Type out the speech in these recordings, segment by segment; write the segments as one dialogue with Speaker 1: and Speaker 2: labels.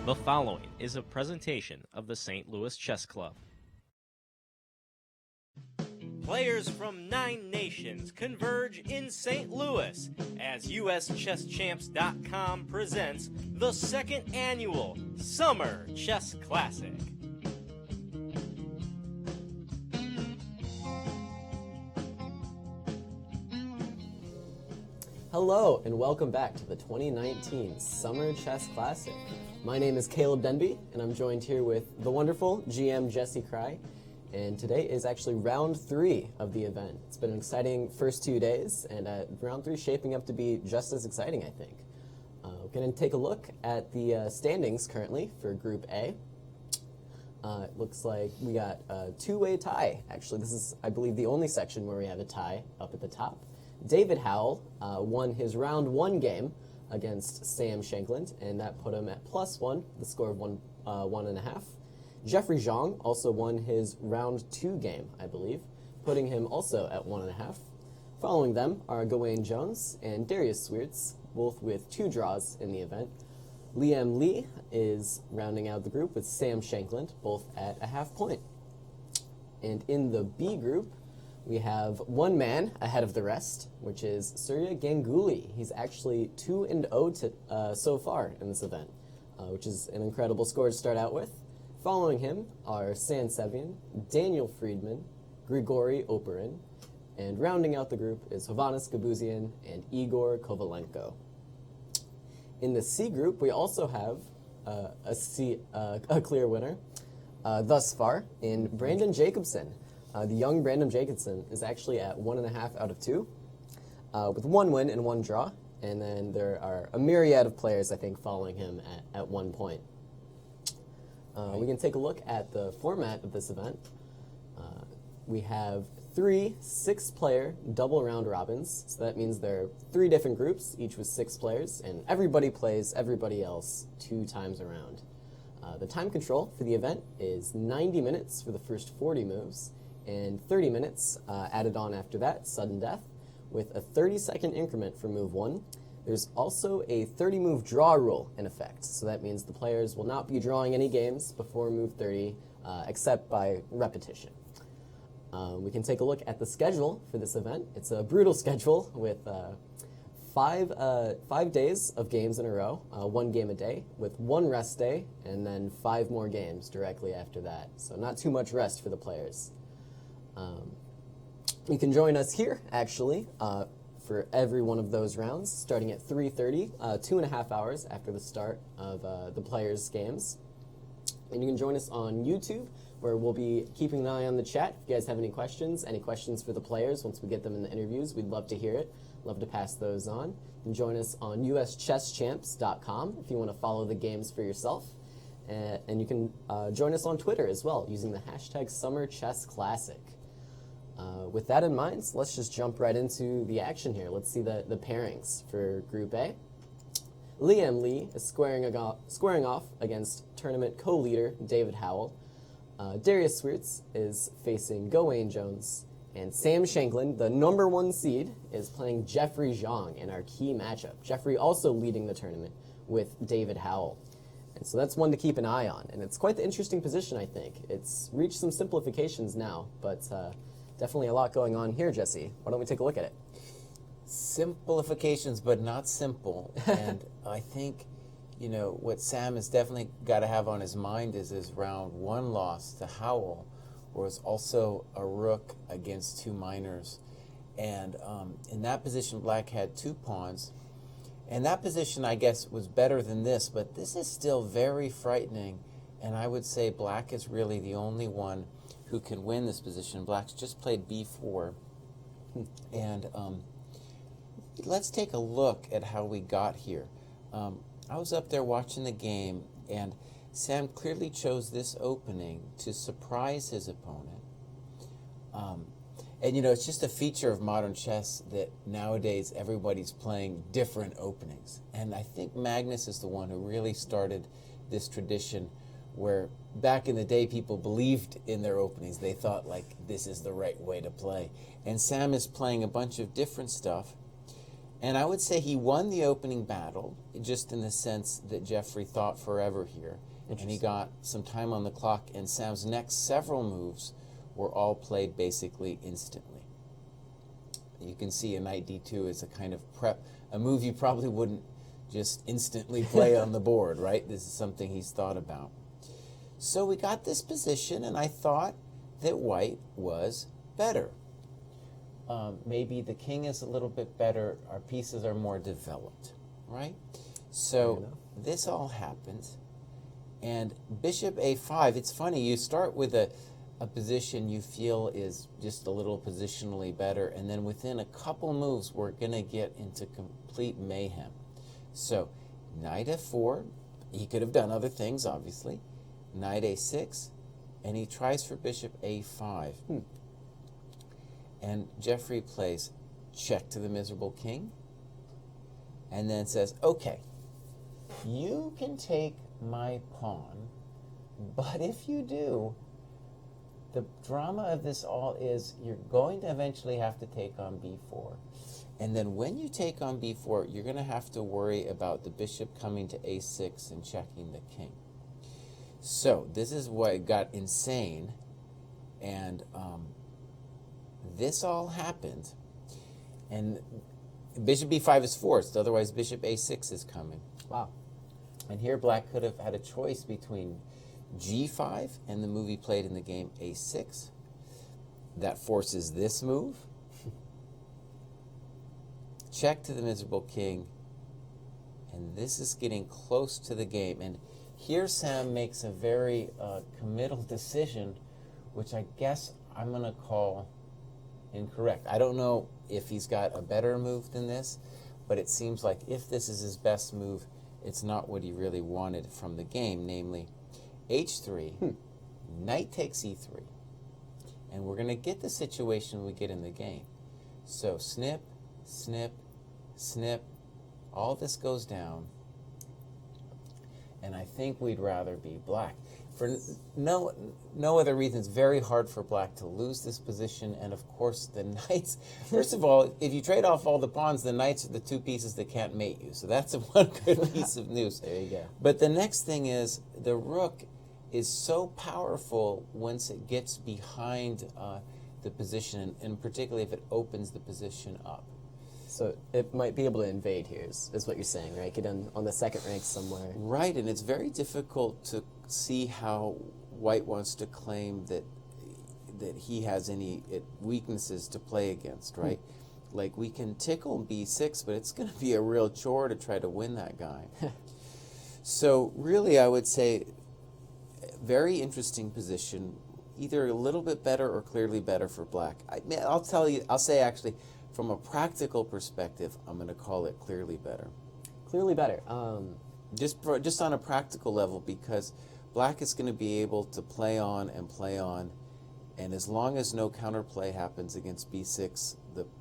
Speaker 1: The following is a presentation of the St. Louis Chess Club. Players from 9 nations converge in St. Louis as USChessChamps.com presents the second annual Summer Chess Classic.
Speaker 2: Hello and welcome back to the 2019 Summer Chess Classic. My name is Caleb Denby and I'm joined here with the wonderful GM Jesse Kraai. And today is actually round 3 of the event. It's been an exciting first 2 days, and round 3 shaping up to be just as exciting, I think. We're going to take a look at the standings currently for Group A. It looks like we got a two-way tie. Actually, this is, I believe, the only section where we have a tie up at the top. David Howell won his round 1 game against Sam Shankland, and that put him at +1, the score of 1.5. Jeffrey Zhang also won his round 2 game, I believe, putting him also at 1.5. Following them are Gawain Jones and Darius Swiertz, both with 2 draws in the event. Liam Lee is rounding out the group with Sam Shankland, both at a half point. And in the B group, we have one man ahead of the rest, which is Surya Ganguly. He's actually 2-0 so far in this event, which is an incredible score to start out with. Following him are San Sevian, Daniel Friedman, Grigory Oparin, and rounding out the group is Hovannes Gabuzian and Igor Kovalenko. In the C group, we also have a clear winner thus far in Brandon Jacobson. The young Brandon Jacobson is actually at 1.5 out of 2, with 1 win and 1 draw, and then there are a myriad of players, I think, following him at 1 point. We can take a look at the format of this event. We have 3 6-player double round robins, so that means there are 3 different groups, each with 6 players, and everybody plays everybody else 2 times around. The time control for the event is 90 minutes for the first 40 moves, and 30 minutes added on after that, sudden death, with a 30-second increment for move 1. There's also a 30-move draw rule in effect, so that means the players will not be drawing any games before move 30, except by repetition. We can take a look at the schedule for this event. It's a brutal schedule with 5 days of games in a row, 1 game a day, with 1 rest day, and then 5 more games directly after that. So not too much rest for the players. You can join us here, actually, for every one of those rounds, starting at 3:30, 2.5 hours after the start of the players' games. And you can join us on YouTube, where we'll be keeping an eye on the chat. If you guys have any questions for the players, once we get them in the interviews, we'd love to hear it. Love to pass those on. You can join us on USChessChamps.com if you want to follow the games for yourself. And you can join us on Twitter as well, using the hashtag #SummerChessClassic. With that in mind, let's just jump right into the action here. Let's see the pairings for Group A. Liam Lee is squaring off against tournament co-leader David Howell. Darius Swiertz is facing Gawain Jones. And Sam Shankland, the number 1 seed, is playing Jeffrey Zhang in our key matchup. Jeffrey also leading the tournament with David Howell. And so that's one to keep an eye on. And it's quite the interesting position, I think. It's reached some simplifications now, but definitely a lot going on here, Jesse. Why don't we take a look at it?
Speaker 3: Simplifications, but not simple. And I think, what Sam has definitely got to have on his mind is his round 1 loss to Howell, was also a rook against 2 minors. And in that position, Black had 2 pawns. And that position, I guess, was better than this, but this is still very frightening. And I would say Black is really the only one who can win this position. Black's just played b4. And let's take a look at how we got here. I was up there watching the game, and Sam clearly chose this opening to surprise his opponent. And, it's just a feature of modern chess that nowadays everybody's playing different openings. And I think Magnus is the one who really started this tradition where back in the day people believed in their openings. They thought, this is the right way to play. And Sam is playing a bunch of different stuff. And I would say he won the opening battle, just in the sense that Jeffrey thought forever here. And he got some time on the clock, and Sam's next several moves were all played basically instantly. You can see a knight d2 is a kind of prep, a move you probably wouldn't just instantly play on the board, right? This is something he's thought about. So we got this position, and I thought that white was better. Maybe the king is a little bit better. Our pieces are more developed, right? So this all happens. And bishop a5, it's funny, you start with a position you feel is just a little positionally better, and then within a couple moves, we're going to get into complete mayhem. So knight f4, he could have done other things, obviously. Knight a6, and he tries for bishop a5. And Jeffrey plays check to the miserable king, and then says, okay, you can take my pawn, but if you do, the drama of this all is you're going to eventually have to take on b4. And then when you take on b4, you're going to have to worry about the bishop coming to a6 and checking the king. So this is what got insane, and this all happened, and bishop b5 is forced, otherwise bishop a6 is coming.
Speaker 2: Wow.
Speaker 3: And here black could have had a choice between g5 and the move he played in the game a6. That forces this move. Check to the miserable king. And this is getting close to the game. And here Sam makes a very committal decision, which I guess I'm going to call incorrect. I don't know if he's got a better move than this, but it seems like if this is his best move, it's not what he really wanted from the game, namely h3, knight takes e3. And we're going to get the situation we get in the game. So snip, snip, snip, all this goes down, and I think we'd rather be black. For no other reason, it's very hard for black to lose this position, and of course the knights, first of all, if you trade off all the pawns, the knights are the two pieces that can't mate you, so that's one good piece of news.
Speaker 2: There you go.
Speaker 3: But the next thing is, the rook is so powerful once it gets behind the position, and particularly if it opens the position up.
Speaker 2: So it might be able to invade here, is what you're saying, right? Get on the second rank somewhere.
Speaker 3: Right, and it's very difficult to see how white wants to claim that he has any weaknesses to play against, right? Like, we can tickle b6, but it's going to be a real chore to try to win that guy. So really, I would say very interesting position, either a little bit better or clearly better for black. I'll say actually, from a practical perspective, I'm going to call it clearly better.
Speaker 2: Clearly better.
Speaker 3: Just on a practical level, because black is going to be able to play on, and as long as no counterplay happens against b6,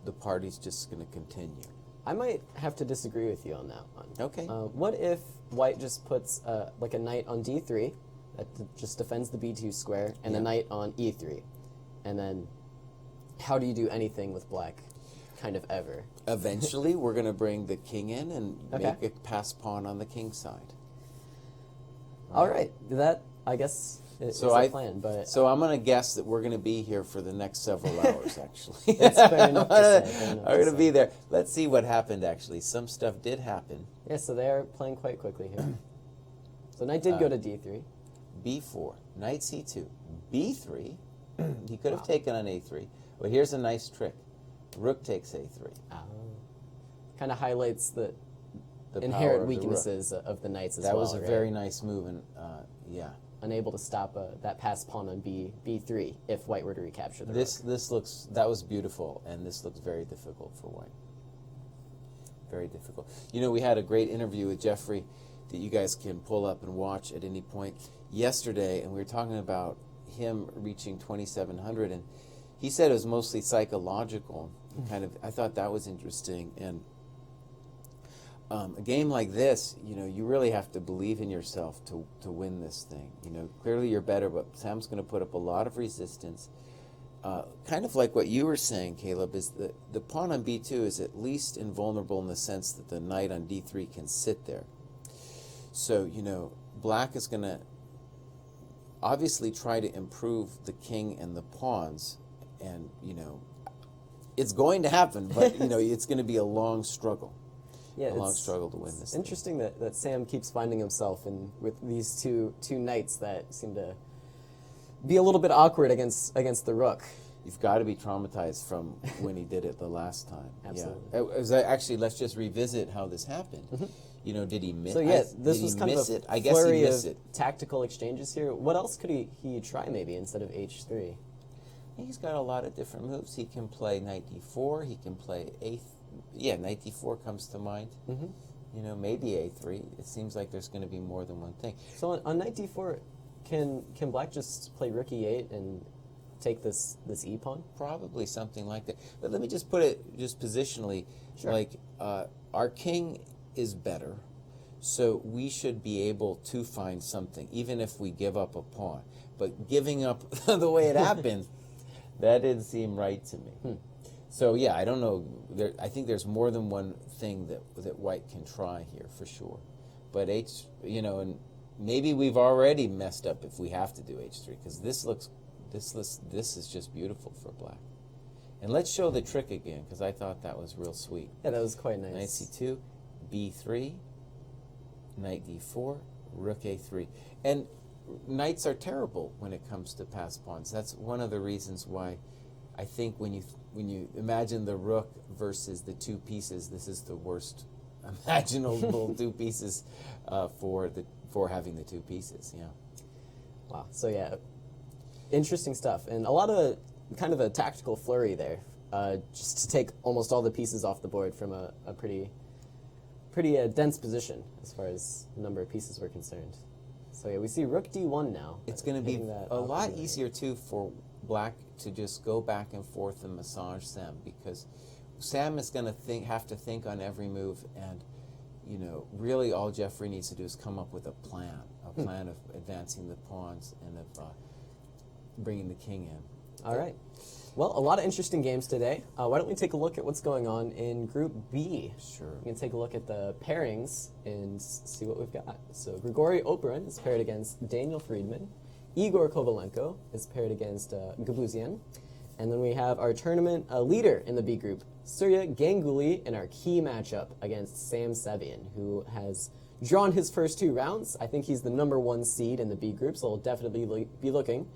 Speaker 3: the party's just going to continue.
Speaker 2: I might have to disagree with you on that one.
Speaker 3: Okay.
Speaker 2: What if white just puts like a knight on d3, that just defends the b2 square, and a knight on e3, and then how do you do anything with black? Kind of ever.
Speaker 3: Eventually, we're going to bring the king in and
Speaker 2: Okay.
Speaker 3: make a pass pawn on the king side.
Speaker 2: All right, that I guess is
Speaker 3: So
Speaker 2: a plan, but
Speaker 3: So I'm going to guess that we're going to be here for the next several hours, actually.
Speaker 2: That's fair enough to say, fair enough
Speaker 3: I'm
Speaker 2: to
Speaker 3: going to
Speaker 2: say.
Speaker 3: be there. Let's see what happened, actually. Some stuff did happen.
Speaker 2: yeah, so they are playing quite quickly here. So knight did go to d3.
Speaker 3: b4, knight c2, b3. He could have taken on a3. But here's a nice trick. Rook takes a3.
Speaker 2: Kind of highlights the
Speaker 3: The power
Speaker 2: inherent
Speaker 3: of the rook.
Speaker 2: weaknesses of the knights as
Speaker 3: That
Speaker 2: well.
Speaker 3: was a
Speaker 2: right?
Speaker 3: very nice move, and yeah.
Speaker 2: Unable to stop that pass pawn on b3 if white were to recapture the
Speaker 3: This
Speaker 2: rook.
Speaker 3: that was beautiful, and this looks very difficult for white. Very difficult. You know, we had a great interview with Jeffrey that you guys can pull up and watch at any point yesterday, and we were talking about him reaching 2,700, and he said it was mostly psychological. Kind of, I thought that was interesting, and a game like this, you know, you really have to believe in yourself to win this thing. You know, clearly you're better, but Sam's going to put up a lot of resistance. kind of like what you were saying, Caleb, is the pawn on b2 is at least invulnerable in the sense that the knight on d3 can sit there. So, black is going to obviously try to improve the king and the pawns, and, it's going to happen, but, it's going to be a long struggle.
Speaker 2: Yeah,
Speaker 3: a long struggle to win this.
Speaker 2: Interesting that Sam keeps finding himself with these two knights that seem to be a little bit awkward against the rook.
Speaker 3: You've got to be traumatized from when he did it the last time.
Speaker 2: Absolutely.
Speaker 3: Yeah. Actually, let's just revisit how this happened.
Speaker 2: Mm-hmm.
Speaker 3: Did he miss?
Speaker 2: So this was kind of a
Speaker 3: I guess he
Speaker 2: flurry
Speaker 3: missed
Speaker 2: of
Speaker 3: it.
Speaker 2: tactical exchanges here. What else could he try maybe instead of h3?
Speaker 3: He's got a lot of different moves. He can play knight d4. He can play knight d4 comes to mind.
Speaker 2: Mm-hmm.
Speaker 3: Maybe a3. It seems like there's going to be more than one thing.
Speaker 2: So on knight d4, can black just play rook e8 and take this e pawn?
Speaker 3: Probably something like that. But let me just put it just positionally.
Speaker 2: Sure.
Speaker 3: Like our king is better, so we should be able to find something, even if we give up a pawn. But giving up the way it happened, that didn't seem right to me. So yeah, I don't know. I think there's more than one thing that white can try here for sure. But and maybe we've already messed up if we have to do h3, because this is just beautiful for black. And let's show the trick again, because I thought that was real sweet.
Speaker 2: Yeah, that was quite nice.
Speaker 3: Knight c2, b3, knight d4, rook a3. And knights are terrible when it comes to passed pawns. That's one of the reasons why I think when you imagine the rook versus the two pieces, this is the worst imaginable two pieces for having the two pieces. Yeah.
Speaker 2: Wow. So yeah, interesting stuff, and a lot of kind of a tactical flurry there, just to take almost all the pieces off the board from a pretty dense position as far as the number of pieces were concerned. So yeah, we see rook d1 now.
Speaker 3: It's going to be a lot easier too for black to just go back and forth and massage Sam, because Sam is going to have to think on every move, and really all Jeffrey needs to do is come up with a plan of advancing the pawns and of bringing the king in.
Speaker 2: All right. Well, a lot of interesting games today. Why don't we take a look at what's going on in Group B?
Speaker 3: Sure.
Speaker 2: We can take a look at the pairings and see what we've got. So Grigory Operin is paired against Daniel Friedman. Igor Kovalenko is paired against Gabuzian. And then we have our tournament leader in the B group, Surya Ganguly, in our key matchup against Sam Sevian, who has drawn his first 2 rounds. I think he's the #1 seed in the B group, so we'll definitely be looking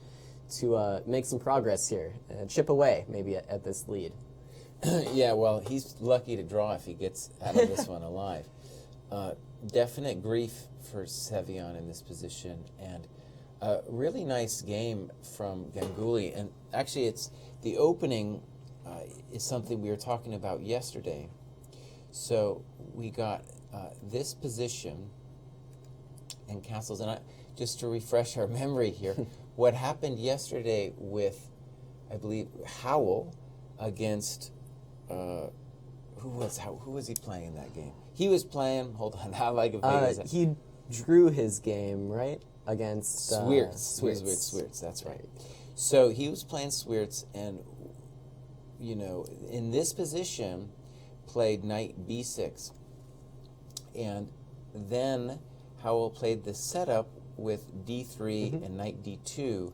Speaker 2: to make some progress here, chip away maybe at this lead.
Speaker 3: Yeah, well, he's lucky to draw if he gets out of this one alive. Definite grief for Sevian in this position, and a really nice game from Ganguly. And actually, it's the opening is something we were talking about yesterday. So we got this position and castles, and just to refresh our memory here, what happened yesterday with, I believe, Howell against who was he playing in that game? He was playing. Hold on, how I can figure
Speaker 2: he drew his game right against
Speaker 3: Swiertz. That's right. So he was playing Swiertz, and in this position, played knight b6, and then Howell played the setup with d3 and knight d2,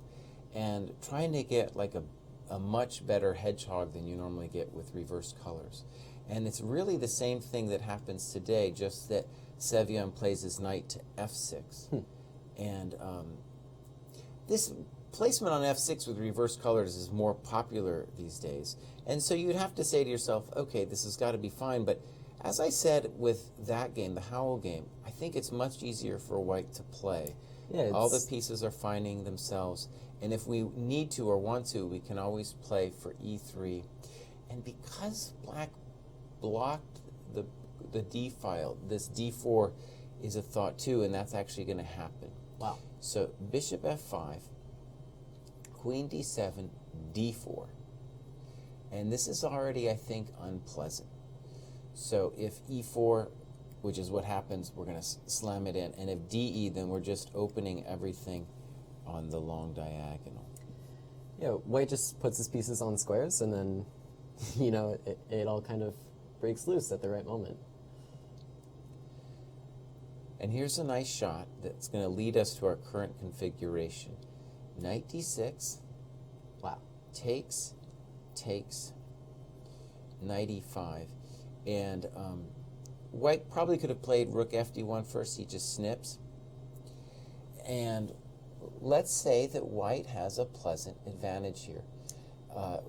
Speaker 3: and trying to get like a much better hedgehog than you normally get with reverse colors. And it's really the same thing that happens today, just that Sevian plays his knight to f6. And this placement on f6 with reverse colors is more popular these days. And so you'd have to say to yourself, okay, this has got to be fine. But as I said with that game, the Howell game, I think it's much easier for white to play.
Speaker 2: Yeah,
Speaker 3: all the pieces are finding themselves. And if we need to or want to, we can always play for e3. And because black blocked the d file, this d4 is a thought too, and that's actually going to happen.
Speaker 2: Wow.
Speaker 3: So bishop f5, queen d7, d4. And this is already, I think, unpleasant. So if e4, which is what happens, we're going to slam it in. And if de, then we're just opening everything on the long diagonal.
Speaker 2: Yeah, white just puts his pieces on squares, and then, you know, it all kind of breaks loose at the right moment.
Speaker 3: And here's a nice shot that's going to lead us to our current configuration. Knight d6,
Speaker 2: Wow.
Speaker 3: takes, knight e5. And white probably could have played rook fd1 first. He just snips. And let's say that white has a pleasant advantage here.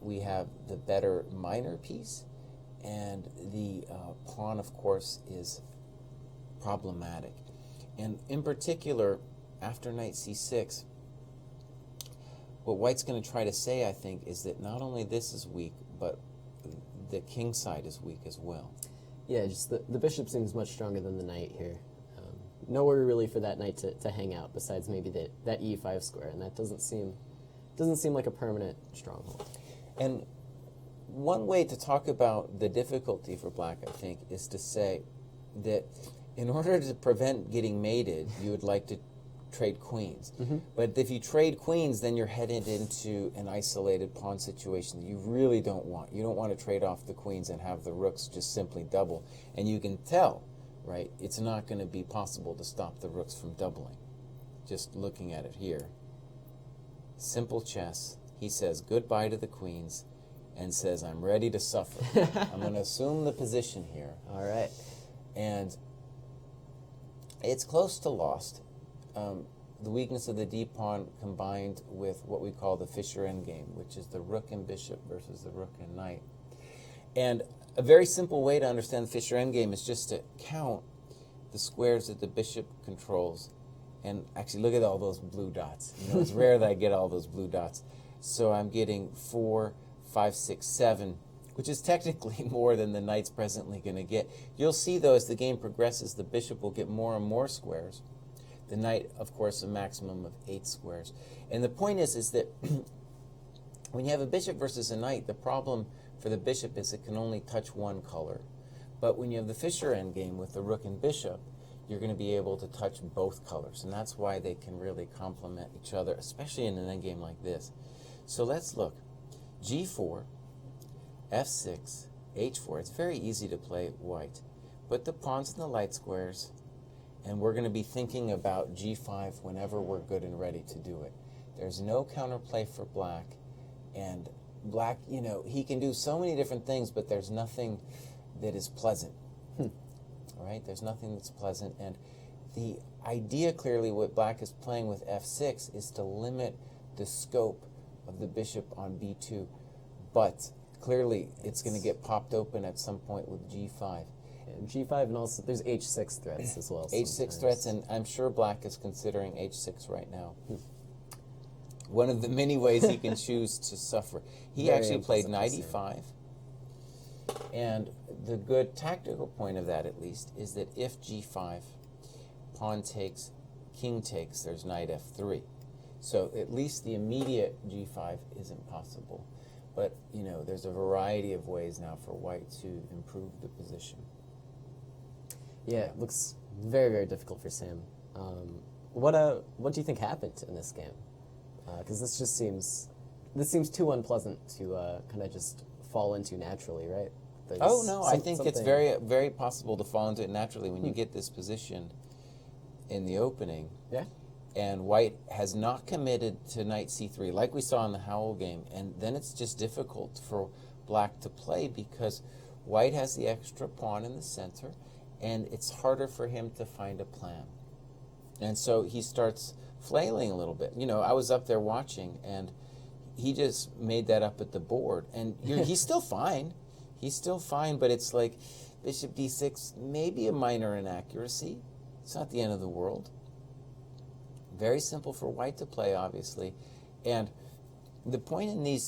Speaker 3: We have the better minor piece, and the pawn, of course, is problematic. And in particular, after knight c6, what white's going to try to say, I think, is that not only this is weak, but the king side is weak as well.
Speaker 2: Yeah, just the bishop seems much stronger than the knight here. Nowhere really for that knight to hang out besides maybe that e5 square, and that doesn't seem like a permanent stronghold.
Speaker 3: And one way to talk about the difficulty for black, I think, is to say that in order to prevent getting mated, you would like to trade queens. But if you trade queens, then you're headed into an isolated pawn situation that you really don't want. You don't want to trade off the queens and have the rooks just simply double. And you can tell, right, it's not going to be possible to stop the rooks from doubling. Just looking at it here. Simple chess. He says goodbye to the queens and says, I'm ready to suffer. I'm going to assume the position here.
Speaker 2: All right.
Speaker 3: And it's close to lost. The weakness of the d-pawn combined with what we call the Fischer endgame, which is the rook and bishop versus the rook and knight. And a very simple way to understand the Fischer endgame is just to count the squares that the bishop controls. And actually, look at all those blue dots. You know, it's rare that I get all those blue dots. So I'm getting 4, 5, 6, 7, which is technically more than the knight's presently going to get. You'll see, though, as the game progresses, the bishop will get more and more squares. The knight, of course, a maximum of 8 squares. And the point is that when you have a bishop versus a knight, the problem for the bishop is it can only touch one color. But when you have the Fischer endgame with the rook and bishop, you're going to be able to touch both colors. And that's why they can really complement each other, especially in an endgame like this. So let's look. g4, f6, h4. It's very easy to play white. Put the pawns in the light squares, and we're going to be thinking about g5 whenever we're good and ready to do it. There's no counterplay for black, and black, you know, he can do so many different things, but there's nothing that is pleasant. All right? There's nothing that's pleasant, and the idea clearly what black is playing with f6 is to limit the scope of the bishop on b2, but clearly it's going to get popped open at some point with g5.
Speaker 2: And g5, and also there's h6 threats as well.
Speaker 3: h6 threats, and I'm sure black is considering h6 right now. One of the many ways he can choose to suffer. He
Speaker 2: Very
Speaker 3: actually played knight
Speaker 2: implicit
Speaker 3: e5, and the good tactical point of that, at least, is that if g5, pawn takes, king takes, there's knight f3. So at least the immediate g5 isn't possible. But, you know, there's a variety of ways now for white to improve the position.
Speaker 2: Yeah, it looks very, very difficult for Sam. What do you think happened in this game? Because this seems too unpleasant to kind of just fall into naturally, right?
Speaker 3: Oh no, I think it's very, very possible to fall into it naturally when you get this position in the opening.
Speaker 2: Yeah.
Speaker 3: And white has not committed to knight c3 like we saw in the Howell game, and then it's just difficult for black to play because white has the extra pawn in the center, and it's harder for him to find a plan. And so he starts flailing a little bit. You know, I was up there watching, and he just made that up at the board. And he's still fine. He's still fine, but it's like bishop d6, maybe a minor inaccuracy. It's not the end of the world. Very simple for white to play, obviously. And the point in these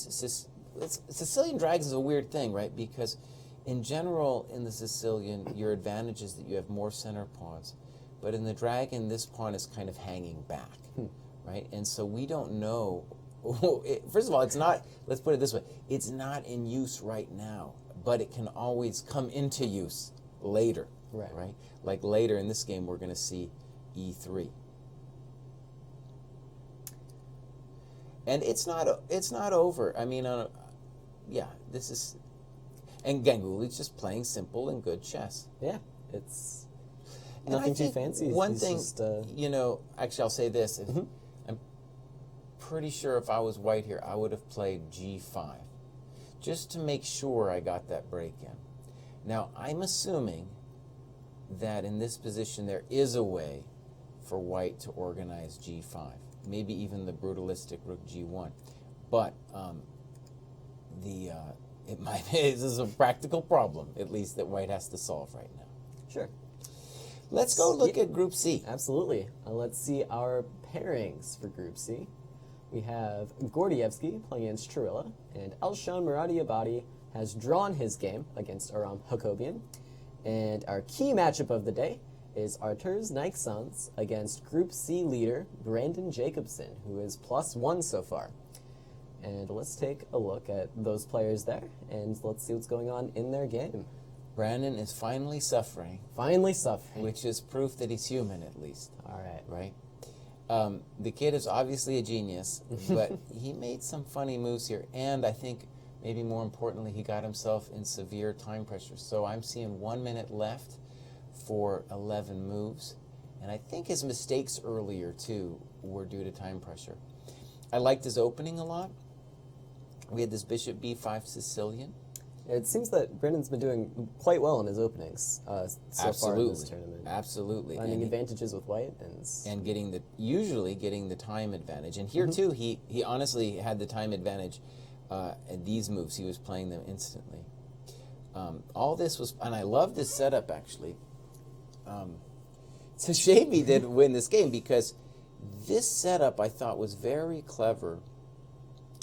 Speaker 3: Sicilian dragons is a weird thing, right? Because in general, in the Sicilian, your advantage is that you have more center pawns. But in the dragon, this pawn is kind of hanging back, right? And so we don't know. First of all, it's not, let's put it this way, it's not in use right now, but it can always come into use later, right? Like later in this game, we're going to see e3. And it's not over. I mean, this is, and Ganguly's just playing simple and good chess.
Speaker 2: Yeah, it's
Speaker 3: And I
Speaker 2: nothing too
Speaker 3: think
Speaker 2: fancy.
Speaker 3: One
Speaker 2: He's
Speaker 3: thing,
Speaker 2: just,
Speaker 3: actually, I'll say this: I'm pretty sure if I was white here, I would have played G5, just to make sure I got that break in. Now, I'm assuming that in this position there is a way for white to organize G5, maybe even the brutalistic Rook G1, but this is a practical problem, at least, that white has to solve right now.
Speaker 2: sure.
Speaker 3: Let's go look at Group C.
Speaker 2: Absolutely. Let's see our pairings for Group C. We have Gordievsky playing against Chirilla, and Alshon Muradiabadi has drawn his game against Aram Hakobian. And our key matchup of the day is Arturs Nixons against Group C leader Brandon Jacobson, who is +1 so far. And let's take a look at those players there, and let's see what's going on in their game.
Speaker 3: Brandon is finally suffering,
Speaker 2: Finally suffering.
Speaker 3: which is proof that he's human, at least,
Speaker 2: All right.
Speaker 3: right? The kid is obviously a genius, but he made some funny moves here, and I think maybe more importantly, he got himself in severe time pressure. So I'm seeing 1 minute left for 11 moves, and I think his mistakes earlier, too, were due to time pressure. I liked his opening a lot. We had this bishop b5 Sicilian.
Speaker 2: It seems that Brandon's been doing quite well in his openings so far in this tournament.
Speaker 3: Absolutely.
Speaker 2: Finding advantages with white and
Speaker 3: usually getting the time advantage. And here too, he honestly had the time advantage at these moves. He was playing them instantly. All this was, and I love this setup actually. It's a shame he didn't win this game, because this setup I thought was very clever.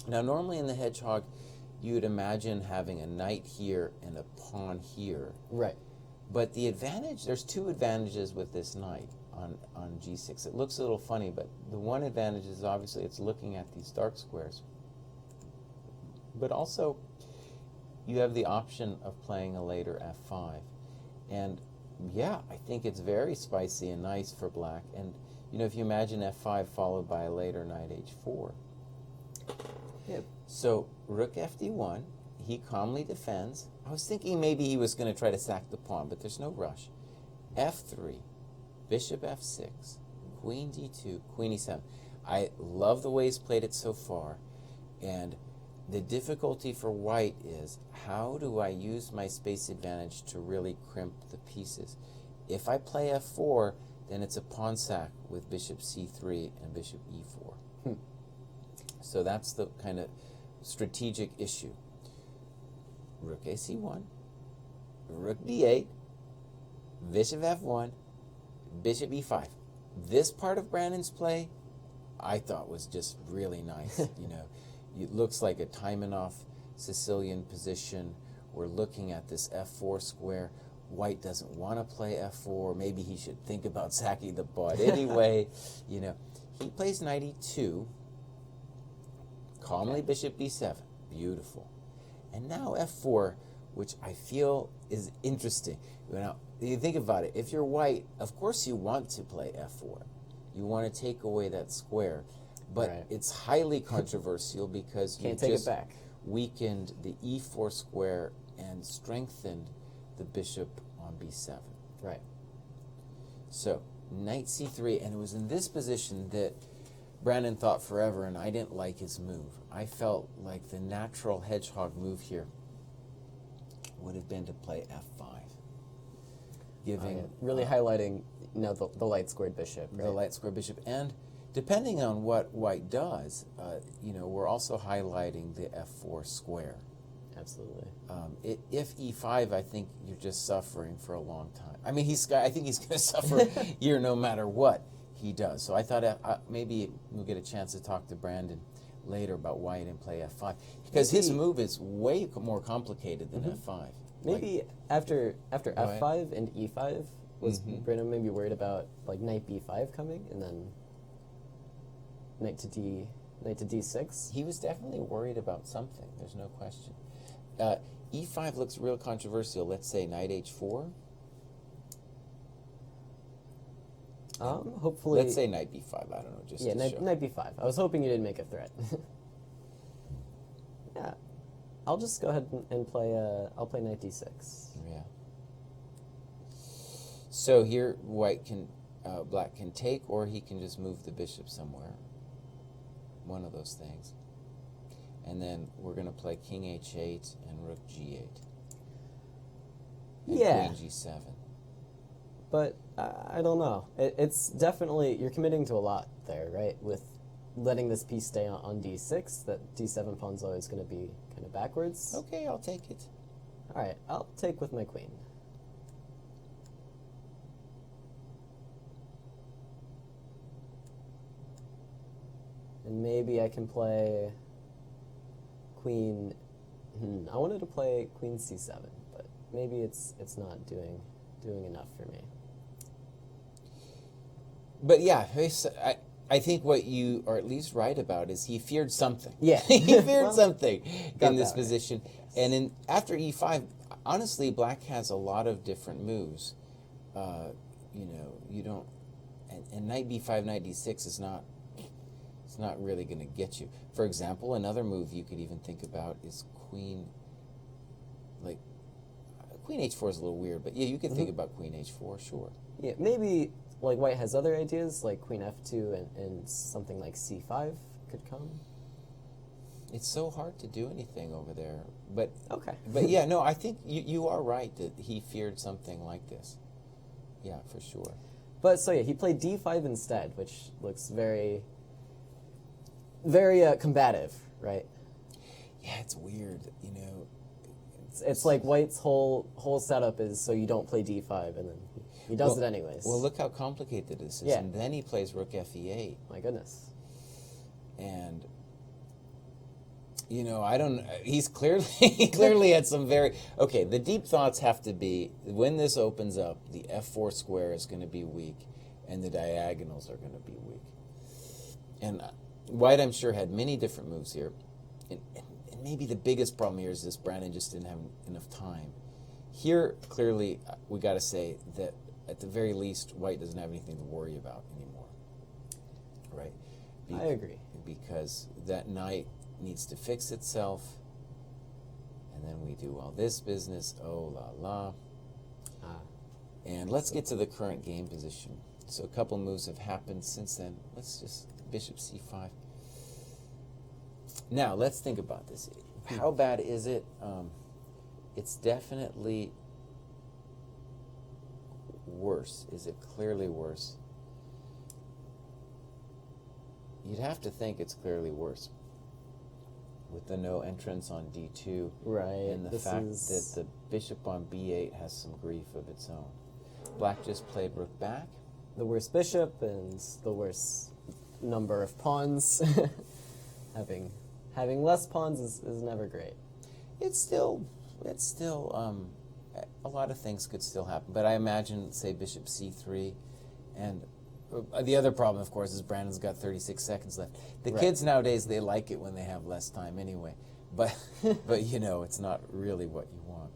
Speaker 3: Now normally in the Hedgehog, you'd imagine having a knight here and a pawn here.
Speaker 2: right.
Speaker 3: But the advantage, there's two advantages with this knight on g6. It looks a little funny, but the one advantage is obviously it's looking at these dark squares. But also, you have the option of playing a later f5. And yeah, I think it's very spicy and nice for black. And if you imagine f5 followed by a later knight h4.
Speaker 2: Yeah.
Speaker 3: So rook fd1, he calmly defends. I was thinking maybe he was going to try to sack the pawn, but there's no rush. f3, bishop f6, queen d2, queen e7. I love the way he's played it so far. And the difficulty for white is, how do I use my space advantage to really crimp the pieces? If I play f4, then it's a pawn sack with bishop c3 and bishop e4. So that's the kind of strategic issue. Rook ac1, rook d8, bishop f1, bishop e5. This part of Brandon's play, I thought was just really nice. It looks like a Taimanov Sicilian position. We're looking at this f4 square. White doesn't want to play f4. Maybe he should think about sacking the pawn anyway. He plays knight e2. Calmly bishop b7. Beautiful. And now f4, which I feel is interesting. Now, you think about it. If you're white, of course you want to play f4. You want to take away that square. But
Speaker 2: Right.
Speaker 3: it's highly controversial because you
Speaker 2: Can't take
Speaker 3: just
Speaker 2: it back.
Speaker 3: weakened the e4 square and strengthened the bishop on b7.
Speaker 2: Right.
Speaker 3: So, knight c3, and it was in this position that Brandon thought forever, and I didn't like his move. I felt like the natural Hedgehog move here would have been to play f5, giving
Speaker 2: Really highlighting the light squared biship. Right?
Speaker 3: the light square bishop. And depending on what white does, we're also highlighting the f4 square.
Speaker 2: Absolutely.
Speaker 3: If e5, I think you're just suffering for a long time. I mean, I think he's going to suffer here no matter what he does. So I thought maybe we'll get a chance to talk to Brandon later about white and play f5, because his move is way more complicated than f5.
Speaker 2: Maybe after
Speaker 3: ahead.
Speaker 2: f5 and e5, was Brandon maybe worried about like knight b5 coming and then knight to d6?
Speaker 3: He was definitely worried about something. There's no question. E5 looks real controversial. Let's say knight h4.
Speaker 2: Hopefully.
Speaker 3: Let's say knight b5. I don't know, just
Speaker 2: Yeah,
Speaker 3: to
Speaker 2: knight,
Speaker 3: show.
Speaker 2: knight b5. I was hoping you didn't make a threat. Yeah, I'll just go ahead and play. I'll play knight d6.
Speaker 3: Yeah. So here, black can take, or he can just move the bishop somewhere. One of those things. And then we're going to play king h8 and rook g8. And
Speaker 2: Yeah.
Speaker 3: queen g7.
Speaker 2: But I don't know. It's definitely, you're committing to a lot there, right? With letting this piece stay on d6, that d7 pawn's always going to be kind of backwards.
Speaker 3: Okay, I'll take it.
Speaker 2: All right, I'll take with my queen. And maybe I can play queen. I wanted to play queen c7, but maybe it's not doing enough for me.
Speaker 3: But yeah, I think what you are at least right about is he feared something.
Speaker 2: Yeah.
Speaker 3: He feared
Speaker 2: Well,
Speaker 3: something
Speaker 2: got
Speaker 3: in this
Speaker 2: that right.
Speaker 3: position.
Speaker 2: Yes.
Speaker 3: And after e5, honestly, black has a lot of different moves. You don't, and knight b5, knight d6 is not, it's not really going to get you. For example, another move you could even think about is queen h4 is a little weird, but yeah, you could think about queen h4, sure.
Speaker 2: Yeah, maybe like white has other ideas, like queen f2 and something like c5 could come.
Speaker 3: It's so hard to do anything over there, but
Speaker 2: Okay.
Speaker 3: But yeah, no, I think you are right that he feared something like this. Yeah, for sure.
Speaker 2: But so yeah, he played d5 instead, which looks very, very combative, right?
Speaker 3: Yeah, it's weird,
Speaker 2: It's like white's whole setup is so you don't play d5, and then he does it anyways.
Speaker 3: Well, look how complicated this is.
Speaker 2: Yeah.
Speaker 3: And then he plays rook fe8.
Speaker 2: My goodness.
Speaker 3: And, I don't, he's clearly had some okay, the deep thoughts have to be, when this opens up, the f4 square is going to be weak, and the diagonals are going to be weak. And white, I'm sure, had many different moves here. And maybe the biggest problem here is this: Brandon just didn't have enough time. Here, clearly, we got to say that at the very least, white doesn't have anything to worry about anymore, right?
Speaker 2: I agree.
Speaker 3: Because that knight needs to fix itself, and then we do all this business. Oh la la! And let's get to the current game position. So a couple moves have happened since then. Let's just bishop c5. Now, let's think about this. How bad is it? It's definitely worse. Is it clearly worse? You'd have to think it's clearly worse. With the no entrance on d2.
Speaker 2: Right.
Speaker 3: And the fact that the bishop on b8 has some grief of its own. Black just played rook back.
Speaker 2: The worst bishop and the worst number of pawns. Having less pawns is never great.
Speaker 3: It's still a lot of things could still happen. But I imagine, say, bishop c3, and the other problem, of course, is Brandon's got 36 seconds left. The
Speaker 2: Right.
Speaker 3: kids nowadays, they like it when they have less time anyway. But it's not really what you want.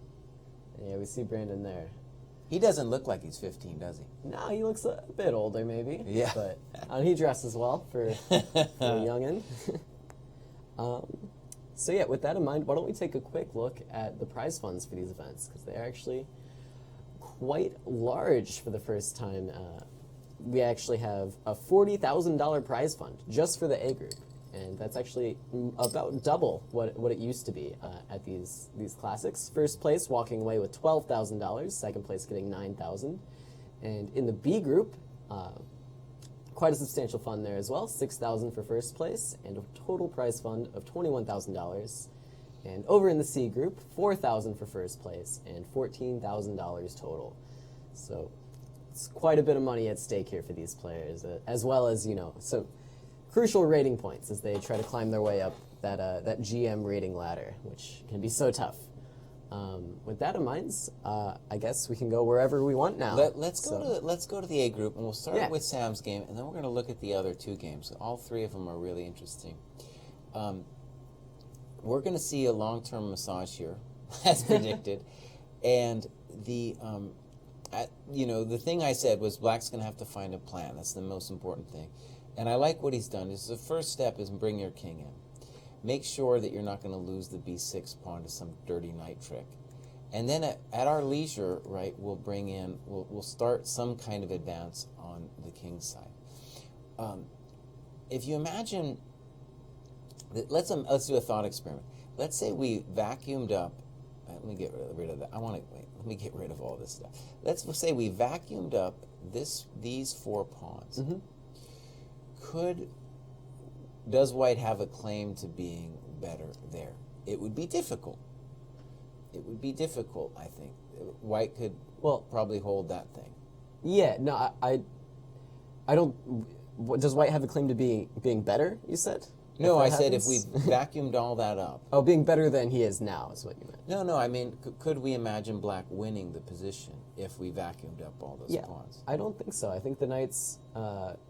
Speaker 2: Yeah, we see Brandon there.
Speaker 3: He doesn't look like he's 15, does he?
Speaker 2: No, he looks a bit older, maybe.
Speaker 3: Yeah.
Speaker 2: But he dresses well for a youngin'. So yeah, with that in mind, why don't we take a quick look at the prize funds for these events, because they are actually quite large for the first time. We actually have a $40,000 prize fund just for the A group, and that's actually about double what it used to be at these classics. First place walking away with $12,000, second place getting $9,000, and in the B group, quite a substantial fund there as well, $6,000 for first place, and a total prize fund of $21,000. And over in the C group, $4,000 for first place and $14,000 total. So it's quite a bit of money at stake here for these players, as well as some crucial rating points as they try to climb their way up that GM rating ladder, which can be so tough. With that in mind, I guess we can go wherever we want now.
Speaker 3: Let's go to the A group, and we'll start with Sam's game, and then we're going to look at the other two games. All three of them are really interesting. We're going to see a long-term massage here, as predicted, and the the thing I said was black's going to have to find a plan. That's the most important thing. And I like what he's done. This is the first step is bring your king in. Make sure that you're not going to lose the b6 pawn to some dirty knight trick. And then at our leisure, right, we'll start some kind of advance on the king's side. If you imagine, let's do a thought experiment. Let's say we vacuumed up. Let me get rid of that. Let me get rid of all this stuff. Let's say we vacuumed up these 4 pawns. Does white have a claim to being better there? It would be difficult. It would be difficult, I think. White could probably hold that thing.
Speaker 2: Yeah, no, I don't. Does white have a claim to being better? You said.
Speaker 3: No, I said if we vacuumed all that up.
Speaker 2: Oh, being better than he is now is what you meant.
Speaker 3: No, I mean, could we imagine black winning the position if we vacuumed up all those pawns?
Speaker 2: I don't think so. I think the knights,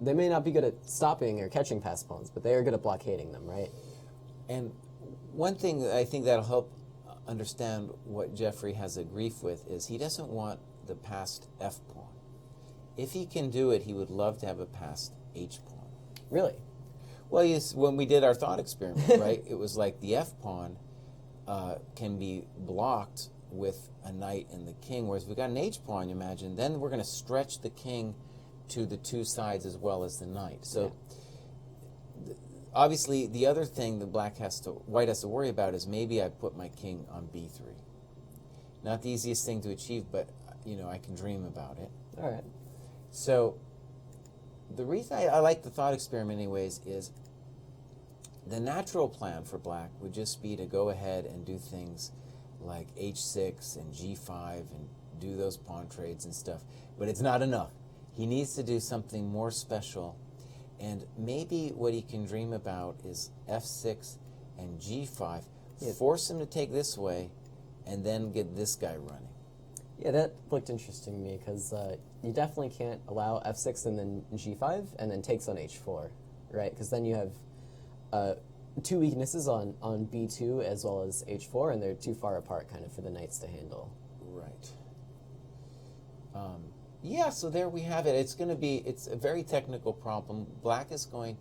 Speaker 2: they may not be good at stopping or catching past pawns, but they are good at blockading them, right?
Speaker 3: And one thing that I think that'll help understand what Jeffrey has a grief with is he doesn't want the passed f pawn. If he can do it, he would love to have a passed h pawn.
Speaker 2: Really?
Speaker 3: Well, yes, when we did our thought experiment, right, it was like the f pawn can be blocked with a knight and the king, whereas if we got an h pawn, you imagine, then we're going to stretch the king to the 2 sides as well as the knight. So obviously, the other thing that white has to worry about is maybe I put my king on b3. Not the easiest thing to achieve, but I can dream about it.
Speaker 2: All right.
Speaker 3: So the reason I like the thought experiment anyways is the natural plan for black would just be to go ahead and do things like h6 and g5 and do those pawn trades and stuff. But it's not enough. He needs to do something more special. And maybe what he can dream about is f6 and g5. Force him to take this way and then get this guy running.
Speaker 2: Yeah, that looked interesting to me because you definitely can't allow f6 and then g5 and then takes on h4, right? Because then you have 2 weaknesses on b2 as well as h4, and they're too far apart kind of for the knights to handle.
Speaker 3: Right. Yeah, so there we have it. It's a very technical problem. White is going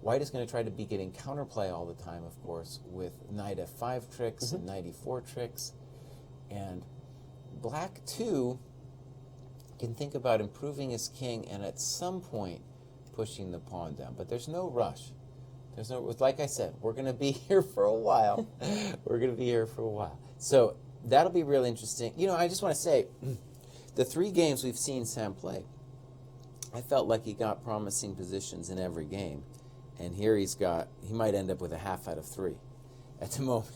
Speaker 3: to try to be getting counterplay all the time, of course, with knight f5 tricks and knight e4 tricks. And black, too, can think about improving his king and at some point pushing the pawn down. But there's no rush. Like I said, we're going to be here for a while. So that'll be real interesting. I just want to say, the 3 games we've seen Sam play, I felt like he got promising positions in every game. And here he might end up with a half out of 3 at the moment,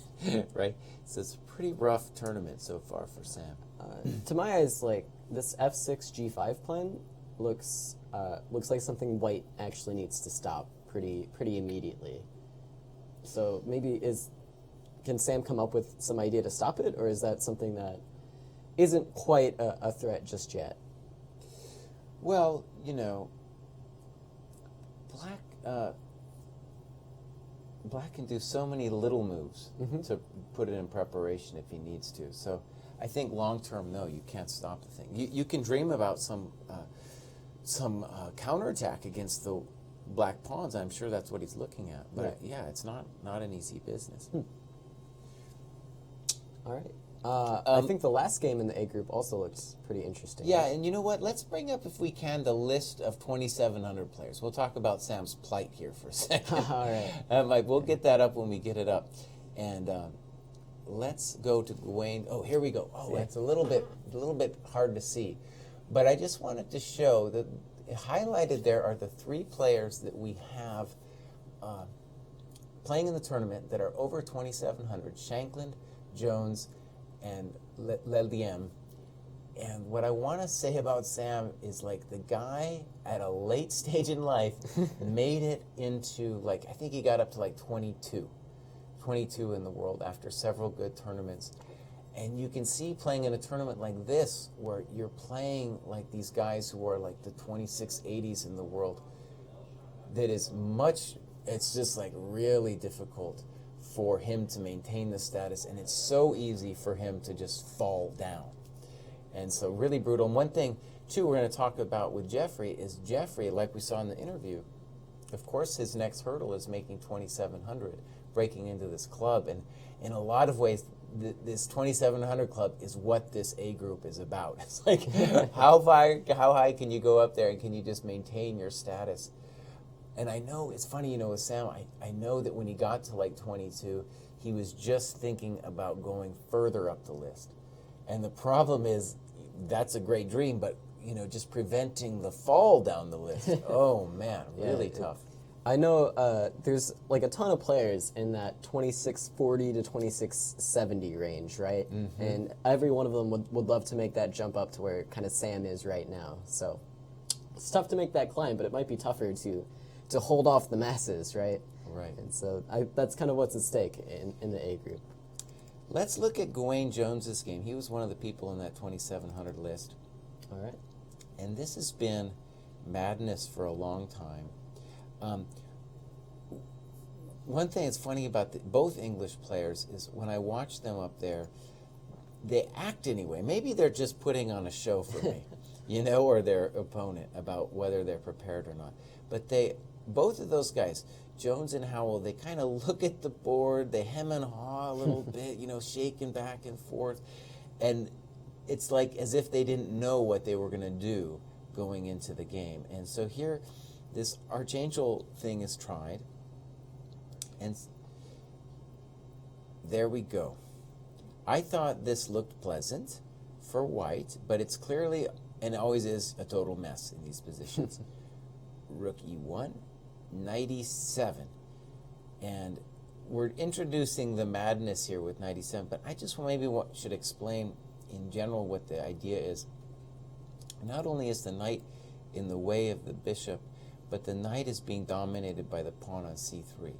Speaker 3: right? So it's a pretty rough tournament so far for Sam.
Speaker 2: To my eyes, like this f6 g5 plan looks like something white actually needs to stop pretty immediately. So maybe can Sam come up with some idea to stop it, or is that something that isn't quite a threat just yet?
Speaker 3: Well, Black can do so many little moves to put it in preparation if he needs to. So I think long term, no, you can't stop the thing. You can dream about some counterattack against the black pawns. I'm sure that's what he's looking at. But yeah, it's not an easy business.
Speaker 2: All right. I think the last game in the A group also looks pretty interesting.
Speaker 3: Yeah, and you know what? Let's bring up, if we can, the list of 2,700 players. We'll talk about Sam's plight here for a second.
Speaker 2: All right.
Speaker 3: We'll get that up when we get it up. And let's go to Gawain. Oh, here we go. Oh, it's a little bit hard to see. But I just wanted to show that highlighted there are the 3 players that we have playing in the tournament that are over 2,700. Shankland, Jones, and Leliem. And what I want to say about Sam is, like, the guy at a late stage in life made it into, like, I think he got up to like 22 in the world after several good tournaments. And you can see playing in a tournament like this, where you're playing like these guys who are like the 2680s in the world, that is it's just like really difficult for him to maintain the status, and it's so easy for him to just fall down. And so really brutal. And one thing, too, we're going to talk about with Jeffrey is Jeffrey, like we saw in the interview, of course his next hurdle is making 2,700, breaking into this club. And in a lot of ways, this 2,700 club is what this A group is about. It's like, how high can you go up there, and can you just maintain your status? And I know, it's funny, you know, with Sam, I know that when he got to like 22, he was just thinking about going further up the list. And the problem is, that's a great dream, but, you know, just preventing the fall down the list. Oh, man, really tough.
Speaker 2: I know there's like a ton of players in that 2640 to 2670 range, right? Mm-hmm. And every one of them would love to make that jump up to where kind of Sam is right now. So it's tough to make that climb, but it might be tougher to hold off the masses, right?
Speaker 3: Right.
Speaker 2: And so that's kind of what's at stake in the A group.
Speaker 3: Let's look at Gawain Jones's game. He was one of the people in that 2,700 list.
Speaker 2: All right.
Speaker 3: And this has been madness for a long time. One thing that's funny about both English players is when I watch them up there, they act anyway. Maybe they're just putting on a show for me, you know, or their opponent, about whether they're prepared or not. But both of those guys, Jones and Howell, they kind of look at the board, they hem and haw a little bit, you know, shaking back and forth. And it's like as if they didn't know what they were going to do going into the game. And so here, this Archangel thing is tried. And there we go. I thought this looked pleasant for white, but it's clearly, and always is, a total mess in these positions. Rook E1, Knight E7. And we're introducing the madness here with Knight E7, but I just maybe should explain in general what the idea is. Not only is the knight in the way of the bishop, but the knight is being dominated by the pawn on C3.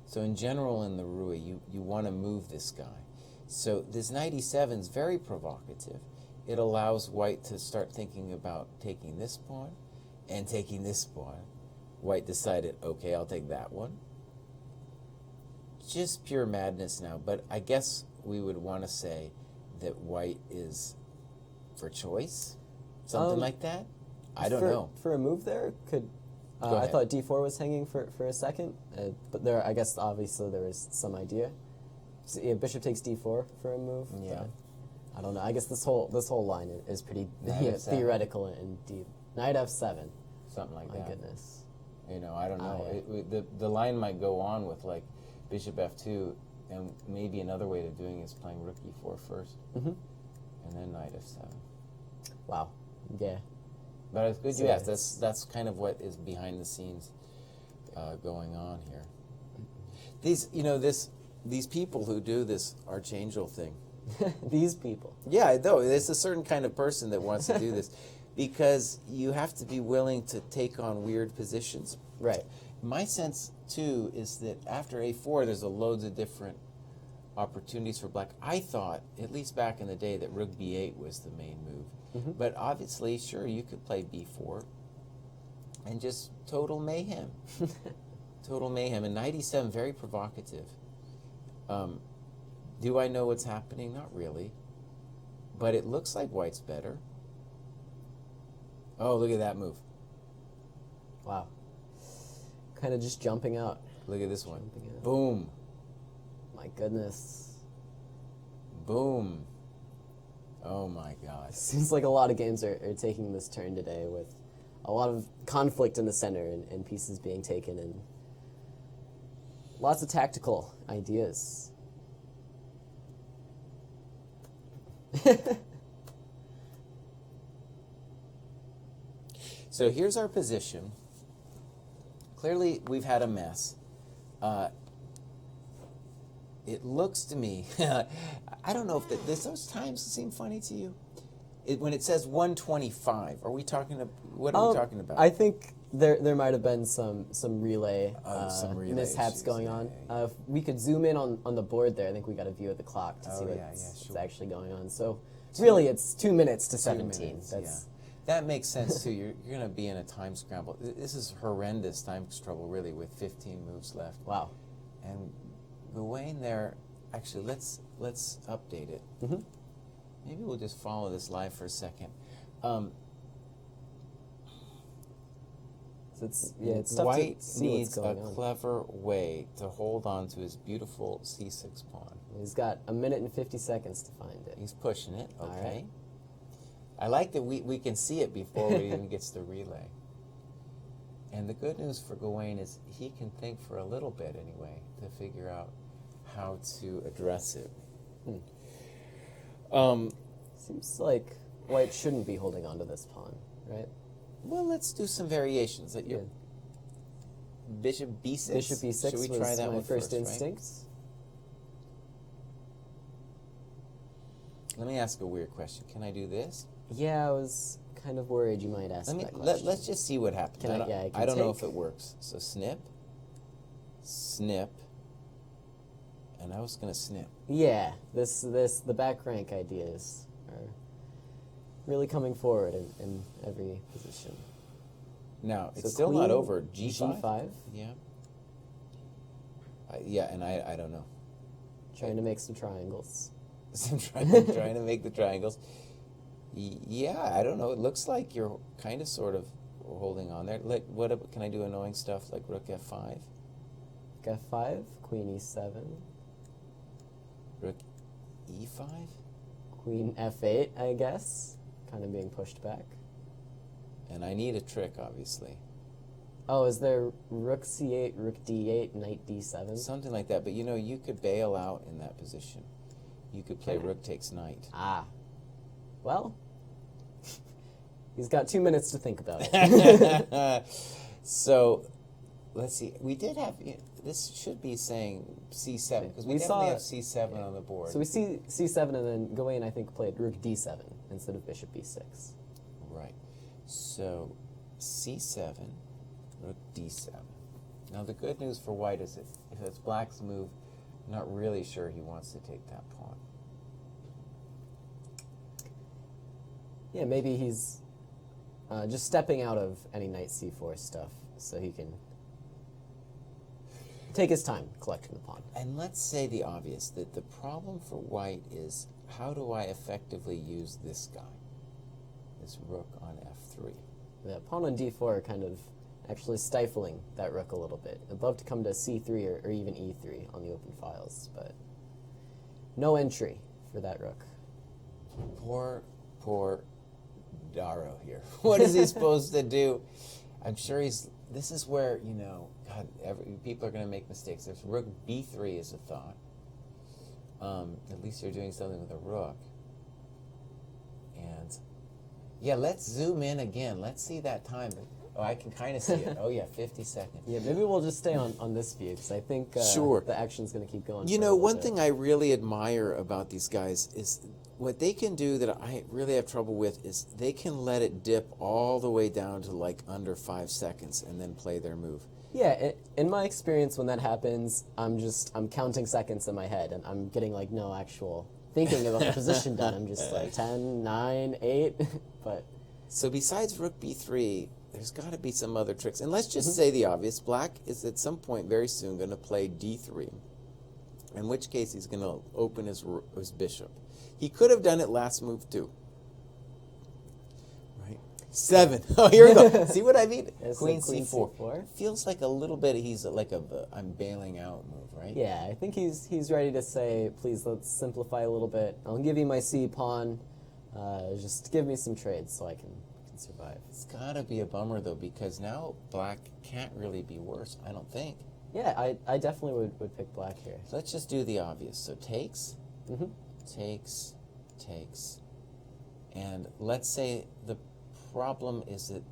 Speaker 3: So in general in the Rui, you want to move this guy. So this Knight E7 is very provocative. It allows white to start thinking about taking this pawn and taking this pawn. White decided, okay, I'll take that one. Just pure madness now, but I guess we would want to say that white is for choice, something like that. I don't know.
Speaker 2: For a move there, I thought D4 was hanging for a second, but there, I guess obviously there was some idea. So, yeah, bishop takes D4 for a move.
Speaker 3: Yeah.
Speaker 2: I don't know. I guess this whole line is pretty theoretical and deep. Knight F7.
Speaker 3: Something like that.
Speaker 2: My goodness.
Speaker 3: You know, I don't know. The line might go on with like bishop F2, and maybe another way of doing it is playing rook E4 first, and then Knight F7.
Speaker 2: Wow. Yeah.
Speaker 3: But it's good you asked. That's kind of what is behind the scenes going on here. These people who do this Archangel thing.
Speaker 2: These people.
Speaker 3: Yeah, no, there's a certain kind of person that wants to do this because you have to be willing to take on weird positions.
Speaker 2: Right.
Speaker 3: My sense, too, is that after A4, there's loads of different opportunities for black. I thought, at least back in the day, that rook B8 was the main move. But obviously, sure, you could play B4 and just total mayhem. Total mayhem. And Knight E7, very provocative. Do I know what's happening? Not really. But it looks like white's better. Oh, look at that move.
Speaker 2: Wow. Kind of just jumping out.
Speaker 3: Look at this one. Boom.
Speaker 2: My goodness.
Speaker 3: Boom. Oh my God.
Speaker 2: Seems like a lot of games are taking this turn today with a lot of conflict in the center and pieces being taken and lots of tactical ideas.
Speaker 3: So here's our position. Clearly, we've had a mess. It looks to me, I don't know if those times seem funny to you. When it says 125, are we talking? What are we talking about?
Speaker 2: I think there might have been some relay, mishaps
Speaker 3: issues,
Speaker 2: going on. If we could zoom in on the board there, I think we got a view of the clock to see what's actually going on. So really, it's 2 minutes to 17.
Speaker 3: That makes sense too. You're going to be in a time scramble. This is horrendous time scramble, really, with 15 moves left.
Speaker 2: Wow.
Speaker 3: And Gawain there, actually, let's update it. maybe we'll just follow this live for a second.
Speaker 2: So it's tough
Speaker 3: White
Speaker 2: to see
Speaker 3: needs
Speaker 2: what's
Speaker 3: a
Speaker 2: going on.
Speaker 3: clever way to hold on to his beautiful c6 pawn.
Speaker 2: He's got a minute and 50 seconds to find it.
Speaker 3: He's pushing it,
Speaker 2: All
Speaker 3: okay.
Speaker 2: right.
Speaker 3: I like that we can see it before we even gets the relay. And the good news for Gawain is he can think for a little bit anyway to figure out how to address it.
Speaker 2: Seems like White shouldn't be holding on to this pawn, right?
Speaker 3: Well, let's do some variations.
Speaker 2: Yeah.
Speaker 3: Bishop b6.
Speaker 2: Bishop e6
Speaker 3: Should we
Speaker 2: was
Speaker 3: try that
Speaker 2: my
Speaker 3: one
Speaker 2: first
Speaker 3: right?
Speaker 2: instinct.
Speaker 3: Let me ask a weird question. Can I do this?
Speaker 2: Yeah, I was kind of worried you might ask that question.
Speaker 3: Let's just see what happens.
Speaker 2: Can I- yeah, I can
Speaker 3: I don't know
Speaker 2: take-
Speaker 3: if it works. So snip, snip, and I was gonna snip.
Speaker 2: Yeah, the back rank ideas are really coming forward in every position.
Speaker 3: Now
Speaker 2: So
Speaker 3: it's still not
Speaker 2: queen,
Speaker 3: over. G5.
Speaker 2: G5,
Speaker 3: Yeah. Yeah, and I don't know.
Speaker 2: trying to make some triangles.
Speaker 3: I'm trying to make the triangles. Yeah, I don't know. It looks like you're kind of sort of holding on there. Like, can I do annoying stuff like rook f5?
Speaker 2: F5, queen e7,
Speaker 3: Rook e5?
Speaker 2: queen f8, I guess, kind of being pushed back.
Speaker 3: And I need a trick, obviously.
Speaker 2: Oh, is there rook c8, rook d8, knight d7?
Speaker 3: Something like that. But, you could bail out in that position. You could play rook takes knight.
Speaker 2: Ah. Well, he's got 2 minutes to think about it.
Speaker 3: So, let's see. We did have... This should be saying c7, because we definitely have c7 on the board.
Speaker 2: So we see c7, and then Gawain, I think, played rook d7 instead of bishop b6.
Speaker 3: Right. So, c7, rook d7. Now, the good news for white is that if it's black's move, I'm not really sure he wants to take that pawn.
Speaker 2: Yeah, maybe he's just stepping out of any knight c4 stuff so he can take his time collecting the pawn.
Speaker 3: And let's say the obvious, that the problem for white is, how do I effectively use this guy? This rook on f3.
Speaker 2: The pawn on d4 kind of actually stifling that rook a little bit. I'd love to come to c3 or even e3 on the open files, but no entry for that rook.
Speaker 3: Poor Darrow here. What is he supposed to do? I'm sure this is where, God, people are going to make mistakes. There's rook b3 is a thought. At least you're doing something with a rook. And, yeah, let's zoom in again. Let's see that time. Oh, I can kind of see it. Oh, yeah, 50 seconds.
Speaker 2: Yeah, maybe we'll just stay on this view, because I think
Speaker 3: Sure.
Speaker 2: the action's going to keep going.
Speaker 3: One thing I really admire about these guys is what they can do that I really have trouble with is they can let it dip all the way down to like under 5 seconds and then play their move.
Speaker 2: Yeah, in my experience, when that happens, I'm counting seconds in my head, and I'm getting like no actual thinking about the position done. I'm just like 10, 9, 8, but...
Speaker 3: So besides rook b3, there's got to be some other tricks. And let's just say the obvious. Black is at some point very soon going to play d3, in which case he's going to open his bishop. He could have done it last move too. Right? 7. Oh, here we go. See what I mean?
Speaker 2: Yes,
Speaker 3: Queen
Speaker 2: queen
Speaker 3: c4.
Speaker 2: c4.
Speaker 3: Feels like a little bit he's like I'm bailing out move, right?
Speaker 2: Yeah, I think he's ready to say, please, let's simplify a little bit. I'll give you my c pawn. Just give me some trades so I can survive.
Speaker 3: It's got to be a bummer, though, because now black can't really be worse, I don't think.
Speaker 2: Yeah, I definitely would pick black here.
Speaker 3: So let's just do the obvious. So takes,
Speaker 2: Mm-hmm.
Speaker 3: takes, takes. And let's say the problem is that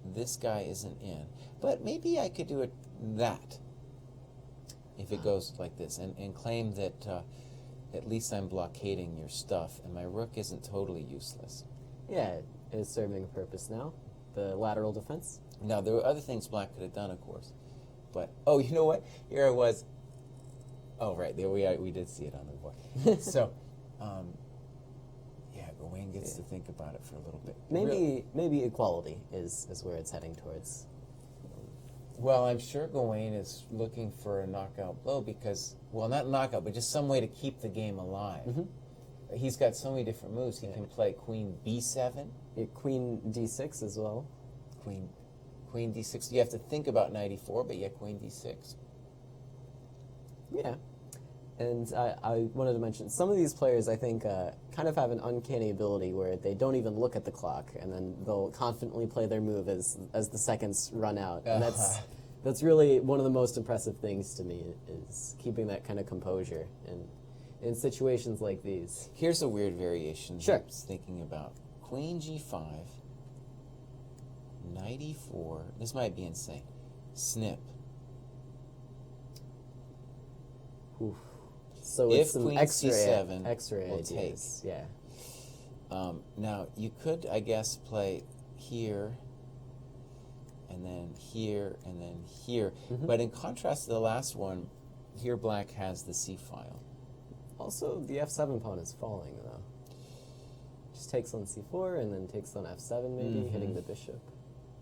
Speaker 3: this guy isn't in. But maybe I could do that if it goes like this and claim that at least I'm blockading your stuff and my rook isn't totally useless.
Speaker 2: Yeah, it is serving a purpose now. The lateral defense.
Speaker 3: Now, there were other things black could have done, of course. But, oh, you know what? Here I was. Oh, right. There we did see it on the board. So, yeah, Gawain gets to think about it for a little bit.
Speaker 2: Maybe equality is where it's heading towards.
Speaker 3: Well, I'm sure Gawain is looking for a knockout blow because, well, not knockout, but just some way to keep the game alive.
Speaker 2: Mm-hmm.
Speaker 3: He's got so many different moves. He can play queen b7,
Speaker 2: Queen d6 as well.
Speaker 3: queen d6. You have to think about knight e4, but yeah, queen d6.
Speaker 2: Yeah. And I wanted to mention, some of these players, I think, kind of have an uncanny ability where they don't even look at the clock, and then they'll confidently play their move as the seconds run out. And that's really one of the most impressive things to me, is keeping that kind of composure in situations like these.
Speaker 3: Here's a weird variation
Speaker 2: Sure.
Speaker 3: I was thinking about. Queen g5, knight e4. This might be insane. Snip.
Speaker 2: Oof. So
Speaker 3: If
Speaker 2: it's some
Speaker 3: queen
Speaker 2: extra
Speaker 3: c7
Speaker 2: ideas.
Speaker 3: will take.
Speaker 2: Yeah.
Speaker 3: Now, you could, I guess, play here, and then here, and then here. But in contrast to the last one, here black has the c file.
Speaker 2: Also, the f7 pawn is falling, though. Just takes on c4, and then takes on f7, maybe, hitting the bishop.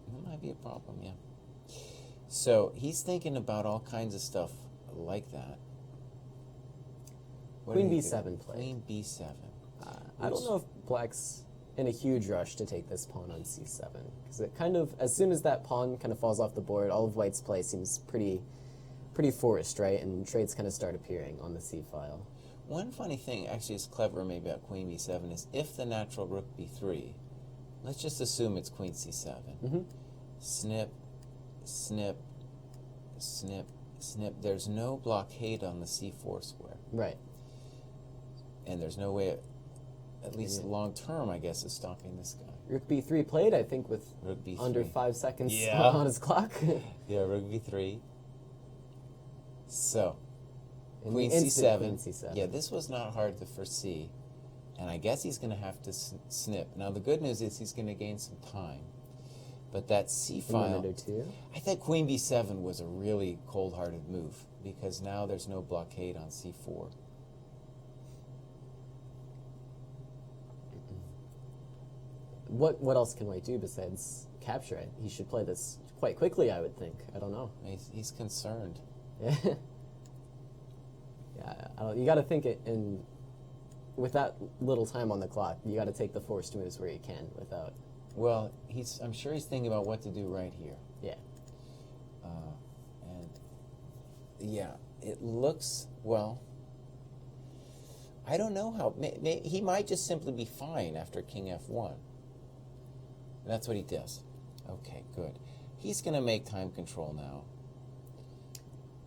Speaker 3: That might be a problem, yeah. So he's thinking about all kinds of stuff like that. What
Speaker 2: Queen
Speaker 3: do you do?
Speaker 2: b7 play.
Speaker 3: Queen b7.
Speaker 2: I don't know if black's in a huge rush to take this pawn on c7, because it kind of, as soon as that pawn kind of falls off the board, all of white's play seems pretty forced, right? And trades kind of start appearing on the c file.
Speaker 3: One funny thing, actually, is clever maybe about queen b7 is if the natural rook b3, let's just assume it's queen c7. Snip, snip, snip, snip. There's no blockade on the c4 square.
Speaker 2: Right.
Speaker 3: And there's no way, at least long term, I guess, is stopping this guy.
Speaker 2: Rook b3 played, I think, with
Speaker 3: Rook b3.
Speaker 2: under 5 seconds
Speaker 3: Yeah.
Speaker 2: on his clock.
Speaker 3: Yeah, rook b3. So,
Speaker 2: And
Speaker 3: queen
Speaker 2: the instant
Speaker 3: c7.
Speaker 2: queen c7.
Speaker 3: Yeah, this was not hard to foresee. And I guess he's going to have to snip. Now, the good news is he's going to gain some time. But that c
Speaker 2: In
Speaker 3: file,
Speaker 2: 1 or 2.
Speaker 3: I thought queen b7 was a really cold-hearted move because now there's no blockade on c4.
Speaker 2: What else can white do besides capture it? He should play this quite quickly, I would think. I don't know.
Speaker 3: He's concerned.
Speaker 2: Yeah. You got to think it with that little time on the clock. You got to take the forced moves where you can without.
Speaker 3: Well, I'm sure he's thinking about what to do right here.
Speaker 2: Yeah.
Speaker 3: And yeah, it looks, well, I don't know how. He might just simply be fine after king f1. That's what he does. Okay, good. He's going to make time control now.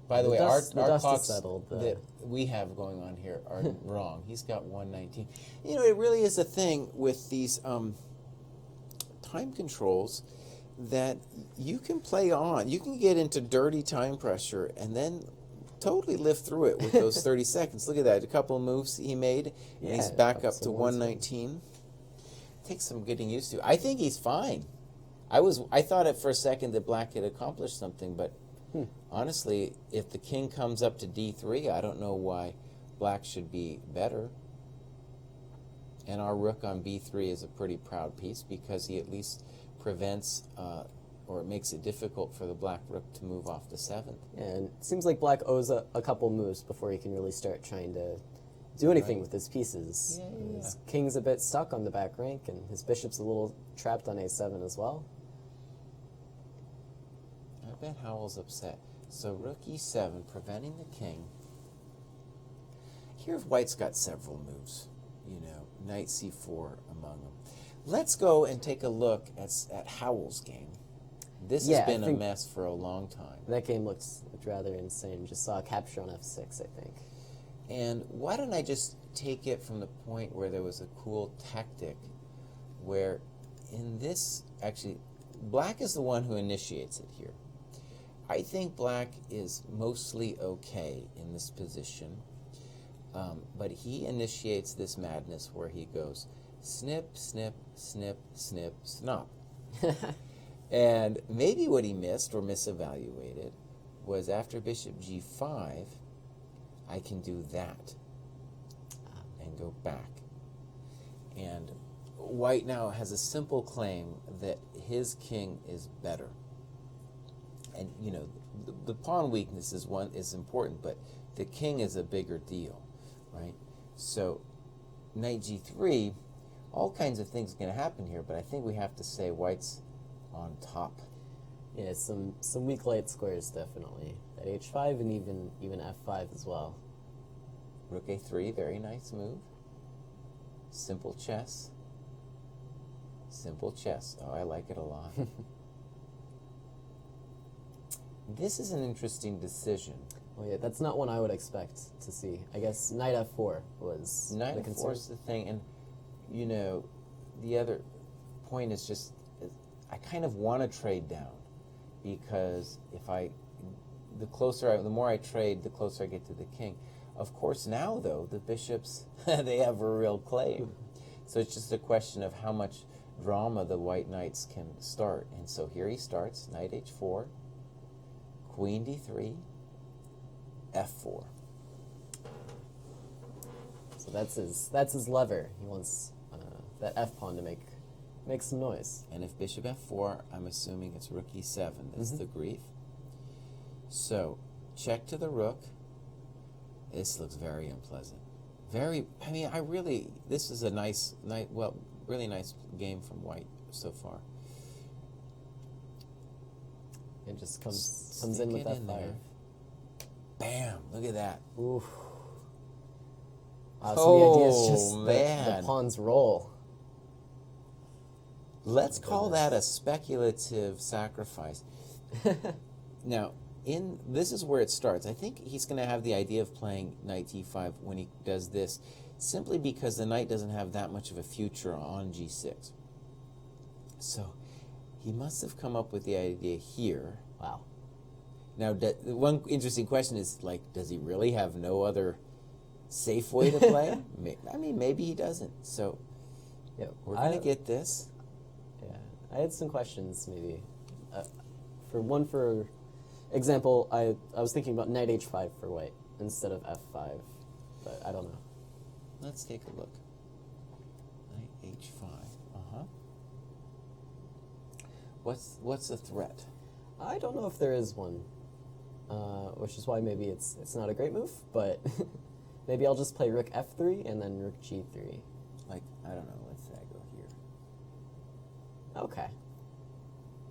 Speaker 3: By the way, our clocks that we have going on here are wrong. He's got 119. You know, it really is a thing with these time controls that you can play on. You can get into dirty time pressure and then totally live through it with those 30 seconds. Look at that. A couple of moves he made, and he's back up to 119. Takes some getting used to. I think he's fine. I thought at for a second that black had accomplished something, but honestly, if the king comes up to d3, I don't know why black should be better. And our rook on b3 is a pretty proud piece because he at least prevents or makes it difficult for the black rook to move off the 7th.
Speaker 2: And it seems like black owes a couple moves before he can really start trying to do anything with his pieces.
Speaker 3: Yeah.
Speaker 2: His king's a bit stuck on the back rank, and his bishop's a little trapped on a7 as well.
Speaker 3: I bet Howell's upset. So rook e7, preventing the king. Here white's got several moves, you know, knight c4 among them. Let's go and take a look at Howell's game. This has been a mess for a long time.
Speaker 2: That game looked rather insane. Just saw a capture on f6, I think.
Speaker 3: And why don't I just take it from the point where there was a cool tactic where in this, actually, black is the one who initiates it here. I think black is mostly okay in this position, but he initiates this madness where he goes snip, snip, snip, snip, snop. And maybe what he missed or misevaluated was after bishop g5, I can do that and go back. And white now has a simple claim that his king is better. And, you know, the pawn weakness is important, but the king is a bigger deal, right? So knight g3, all kinds of things are going to happen here, but I think we have to say white's on top.
Speaker 2: Yeah, some weak light squares definitely. At h5 and even f5 as well.
Speaker 3: Rook a3, very nice move. Simple chess. Simple chess. Oh, I like it a lot. This is an interesting decision.
Speaker 2: Well, yeah, that's not one I would expect to see. I guess knight f4 was
Speaker 3: Knight
Speaker 2: the
Speaker 3: f4
Speaker 2: concern.
Speaker 3: is the thing, and you know, the other point is just I kind of want to trade down because the more I trade, the closer I get to the king. Of course, now though the bishops they have a real claim, so it's just a question of how much drama the white knights can start. And so here he starts: knight h4, queen d3, f4.
Speaker 2: So that's his lever. He wants that f pawn to make some noise.
Speaker 3: And if bishop f4, I'm assuming it's rook e7. That's the grief. So check to the rook. This looks very unpleasant. This is a really nice game from white so far.
Speaker 2: It just comes in with
Speaker 3: Stick it in
Speaker 2: f5.
Speaker 3: there. Bam! Look at that.
Speaker 2: Oof. So the idea is
Speaker 3: Oh,
Speaker 2: just
Speaker 3: man.
Speaker 2: the pawns roll.
Speaker 3: Let's call that a speculative sacrifice. Now, this is where it starts. I think he's going to have the idea of playing knight e5 when he does this, simply because the knight doesn't have that much of a future on g6. So he must have come up with the idea here.
Speaker 2: Wow.
Speaker 3: Now, one interesting question is, does he really have no other safe way to play? I mean, maybe he doesn't. So
Speaker 2: Yeah,
Speaker 3: we're going to get this.
Speaker 2: Yeah, I had some questions maybe. For example, I was thinking about knight h5 for white instead of f5, but I don't know.
Speaker 3: Let's take a look. Knight h5. What's the threat?
Speaker 2: I don't know if there is one, which is why maybe it's not a great move, but maybe I'll just play rook f3 and then rook g3.
Speaker 3: I don't know. Let's say I go here.
Speaker 2: Okay.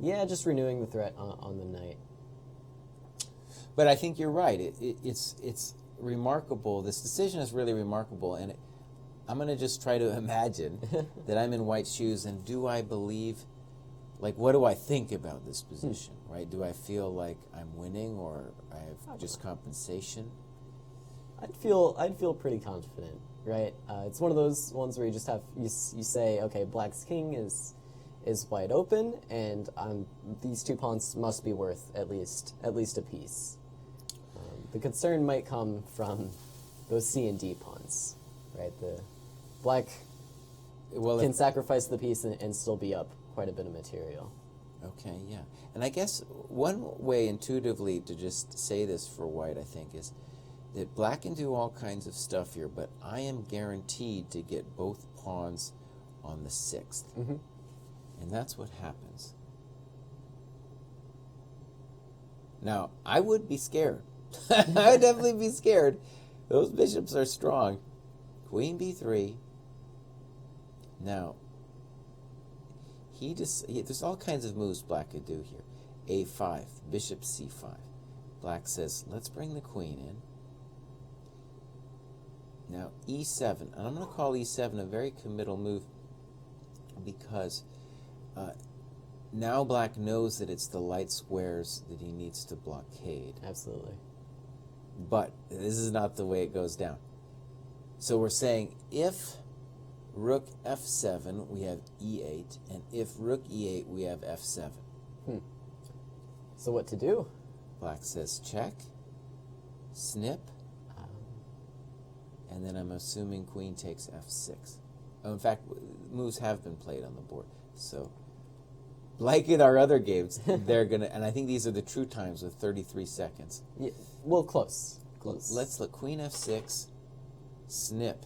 Speaker 2: Yeah, just renewing the threat on the knight.
Speaker 3: But I think you're right. It's remarkable. This decision is really remarkable, and I'm going to just try to imagine that I'm in white shoes, and do I believe, what do I think about this position, right? Do I feel like I'm winning, or I have just compensation?
Speaker 2: I'd feel pretty confident, right? It's one of those ones where you just you say, okay, black's king is wide open, and these two pawns must be worth at least a piece. The concern might come from those C and D pawns, right? The black can sacrifice the piece and still be up quite a bit of material.
Speaker 3: Okay, yeah. And I guess one way intuitively to just say this for white, I think, is that black can do all kinds of stuff here, but I am guaranteed to get both pawns on the 6th. And that's what happens. Now, I would be scared. I would definitely be scared. Those bishops are strong. Queen b3. Now, there's all kinds of moves black could do here. a5, bishop c5. Black says, let's bring the queen in. Now, e7. And I'm going to call e7 a very committal move because now black knows that it's the light squares that he needs to blockade.
Speaker 2: Absolutely.
Speaker 3: But this is not the way it goes down. So we're saying if rook f7, we have e8, and if rook e8, we have f7.
Speaker 2: So what to do?
Speaker 3: Black says check, snip, and then I'm assuming queen takes f6. Oh, in fact, moves have been played on the board. So, like in our other games, they're going to, and I think these are the true times with 33 seconds.
Speaker 2: Yeah, well, close.
Speaker 3: Let's look. Queen f6, snip.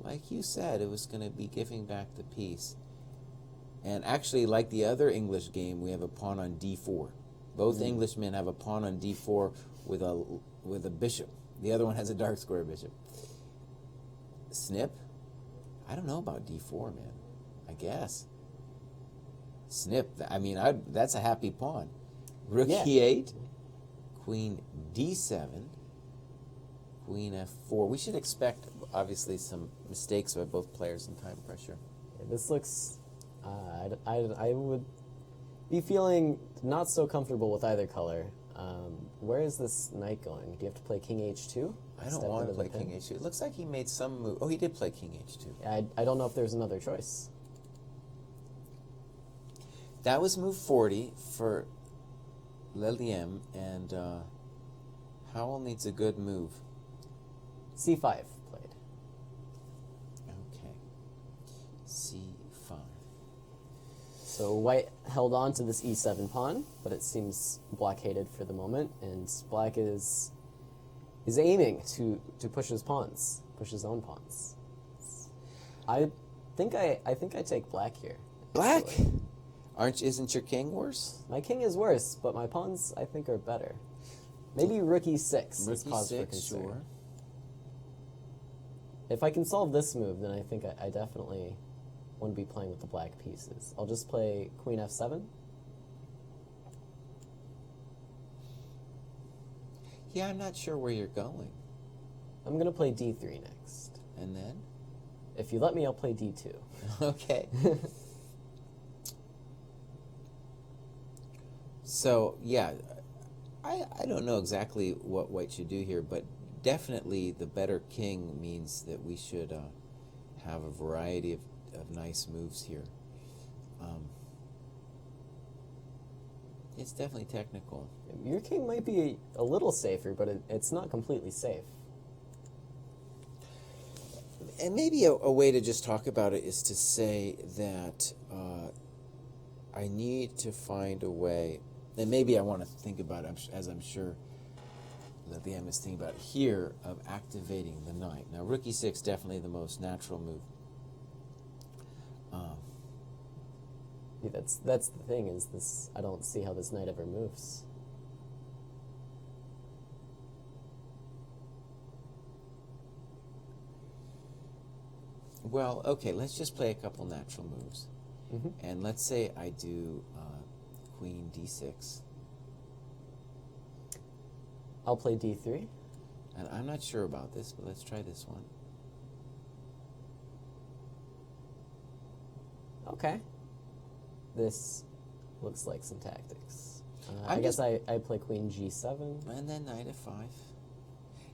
Speaker 3: Like you said, it was going to be giving back the piece. And actually, like the other English game, we have a pawn on d4. Both Englishmen have a pawn on d4 with a bishop. The other one has a dark square bishop. snip. I don't know about d4, man. I guess. Snip. I mean, that's a happy pawn. Rook e8. Queen d7. Queen f4. We should expect, obviously, some mistakes by both players in time pressure.
Speaker 2: Yeah, this looks... I would be feeling not so comfortable with either color. Where is this knight going? Do you have to play king h2?
Speaker 3: I don't want to play king h2. It looks like he made some move. Oh, he did play king h2.
Speaker 2: Yeah, I don't know if there's another choice.
Speaker 3: That was move 40 for Leliem, and Howell needs a good move.
Speaker 2: c5 played.
Speaker 3: Okay. c5.
Speaker 2: So white held on to this e7 pawn, but it seems blockaded for the moment, and black is aiming to push his pawns, push his own pawns. I think I take black here.
Speaker 3: Black?
Speaker 2: Actually.
Speaker 3: Isn't your king worse?
Speaker 2: My king is worse, but my pawns I think are better. Maybe rook e6 is cause for concern.
Speaker 3: Sure.
Speaker 2: If I can solve this move, then I think I definitely want to be playing with the black pieces. I'll just play queen f7.
Speaker 3: Yeah, I'm not sure where you're going.
Speaker 2: I'm going to play d3 next.
Speaker 3: And then?
Speaker 2: If you let me, I'll play d2.
Speaker 3: Okay. So, yeah, I don't know exactly what white should do here, but definitely the better king means that we should have a variety of nice moves here. It's definitely technical.
Speaker 2: Your king might be a little safer, but it's not completely safe.
Speaker 3: And maybe a way to just talk about it is to say that I need to find a way, and maybe I want to think about it, as I'm sure that the M is thinking about it here, of activating the knight. Now, rook e6 definitely the most natural move.
Speaker 2: Yeah, that's the thing, is this, I don't see how this knight ever moves.
Speaker 3: Well, okay, let's just play a couple natural moves.
Speaker 2: Mm-hmm.
Speaker 3: And let's say I do queen d6.
Speaker 2: I'll play d3.
Speaker 3: And I'm not sure about this, but let's try this one.
Speaker 2: Okay. This looks like some tactics. I guess I play queen g7.
Speaker 3: And then knight f5.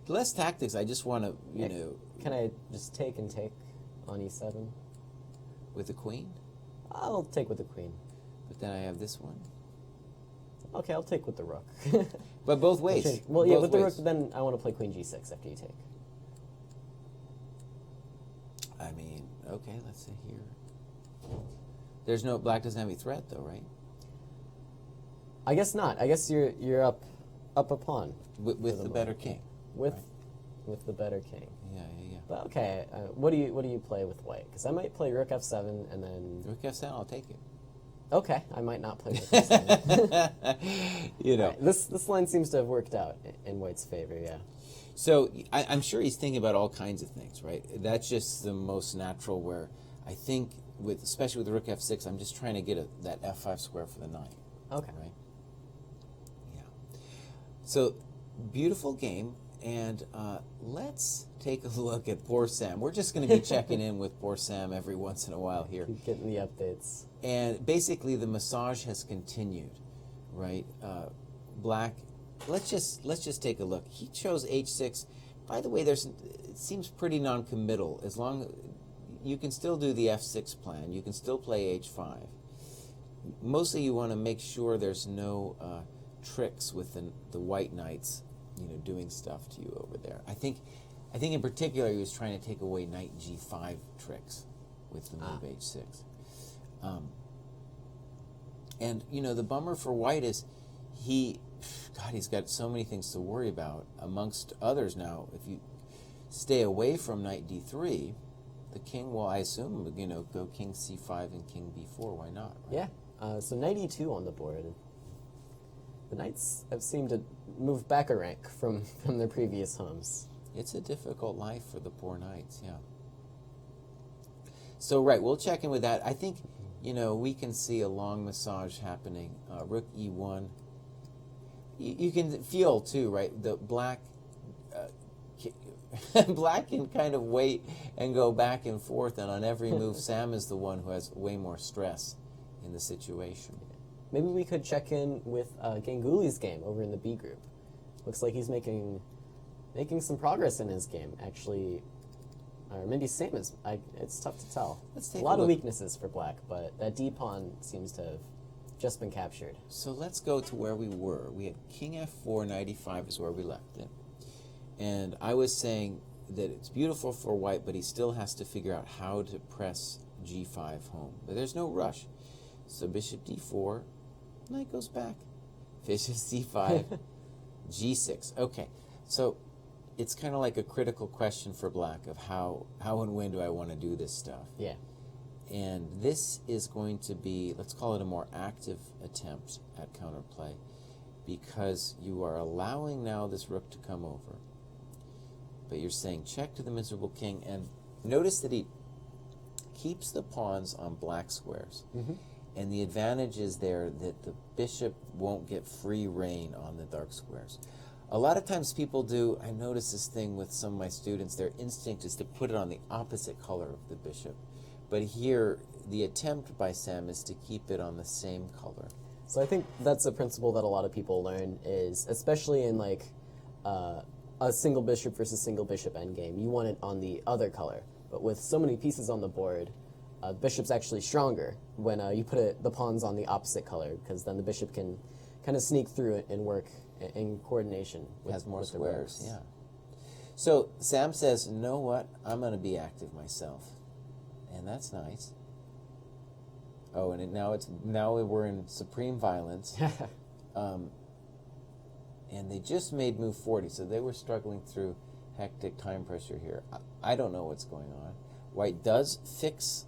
Speaker 3: Less tactics, I just want to, you know...
Speaker 2: Can I just take and take on e7?
Speaker 3: With the queen?
Speaker 2: I'll take with the queen.
Speaker 3: But then I have this one.
Speaker 2: Okay, I'll take with the rook.
Speaker 3: But both ways.
Speaker 2: Well, yeah,
Speaker 3: both
Speaker 2: with the rook,
Speaker 3: ways.
Speaker 2: then I want to play queen g6 after you take.
Speaker 3: I mean, okay, let's see here. There's no... Black doesn't have any threat, though, right?
Speaker 2: I guess not. I guess you're up a pawn.
Speaker 3: With the better king.
Speaker 2: With
Speaker 3: right?
Speaker 2: with the better king.
Speaker 3: Yeah.
Speaker 2: But okay, what do you play with white? Because I might play rook f7 and then...
Speaker 3: Rook f7, I'll take it.
Speaker 2: Okay, I might not play rook f7.
Speaker 3: You know.
Speaker 2: Right, this line seems to have worked out in white's favor, yeah.
Speaker 3: So I'm sure he's thinking about all kinds of things, right? That's just the most natural, where I think, especially with the rook f6, I'm just trying to get that f5 square for the knight.
Speaker 2: Okay.
Speaker 3: Right? Yeah. So, beautiful game, and let's take a look at poor Sam. We're just going to be checking in with poor Sam every once in a while here.
Speaker 2: Keep getting the updates.
Speaker 3: And basically, the massage has continued, right? Black. Let's just take a look. He chose h6. By the way, it seems pretty non-committal. As long you can still do the f6 plan, you can still play h5. Mostly, you want to make sure there's no tricks with the white knights, doing stuff to you over there. I think in particular he was trying to take away knight g5 tricks with the move h6. And the bummer for white is he's got so many things to worry about, amongst others. Now, if you stay away from knight d3, the king will, I assume, go king c5 and king b4. Why not? Right?
Speaker 2: Yeah. So knight e2 on the board. The knights have seemed to move back a rank from their previous homes.
Speaker 3: It's a difficult life for the poor knights, yeah. So, right, we'll check in with that. I think, we can see a long massage happening. Rook E1. You can feel, too, right? The black... Black can kind of wait and go back and forth, and on every move, Sam is the one who has way more stress in the situation.
Speaker 2: Maybe we could check in with Ganguly's game over in the B group. Looks like he's making some progress in his game, actually. Or maybe same as... it's tough to tell.
Speaker 3: Let's take
Speaker 2: a lot
Speaker 3: a
Speaker 2: of
Speaker 3: look.
Speaker 2: weaknesses for Black, but that D pawn seems to have just been captured.
Speaker 3: So let's go to where we were. We had King F4, knight E5 is where we left it. And I was saying that it's beautiful for White, but he still has to figure out how to press G5 home. But there's no rush. So bishop D4, knight goes back. Bishop C5, G6. Okay, so it's kind of like a critical question for Black of how and when do I want to do this stuff.
Speaker 2: Yeah.
Speaker 3: And this is going to be, let's call it a more active attempt at counterplay, because you are allowing now this rook to come over. But you're saying check to the miserable king, and notice that he keeps the pawns on black squares.
Speaker 2: Mm-hmm.
Speaker 3: And the advantage is there that the bishop won't get free reign on the dark squares. A lot of times people do, I notice this thing with some of my students, their instinct is to put it on the opposite color of the bishop. But here, the attempt by Sam is to keep it on the same color.
Speaker 2: So I think that's a principle that a lot of people learn is, especially in like a single bishop versus single bishop endgame, you want it on the other color. But with so many pieces on the board, the bishop's actually stronger when you put the pawns on the opposite color, because then the bishop can kind of sneak through it and work in coordination with,
Speaker 3: Has more
Speaker 2: with the
Speaker 3: squares,
Speaker 2: rooks.
Speaker 3: yeah. So Sam says, you know what, I'm going to be active myself. And that's nice. Oh, and now we're in supreme violence. And they just made move 40, so they were struggling through hectic time pressure here. I don't know what's going on. White does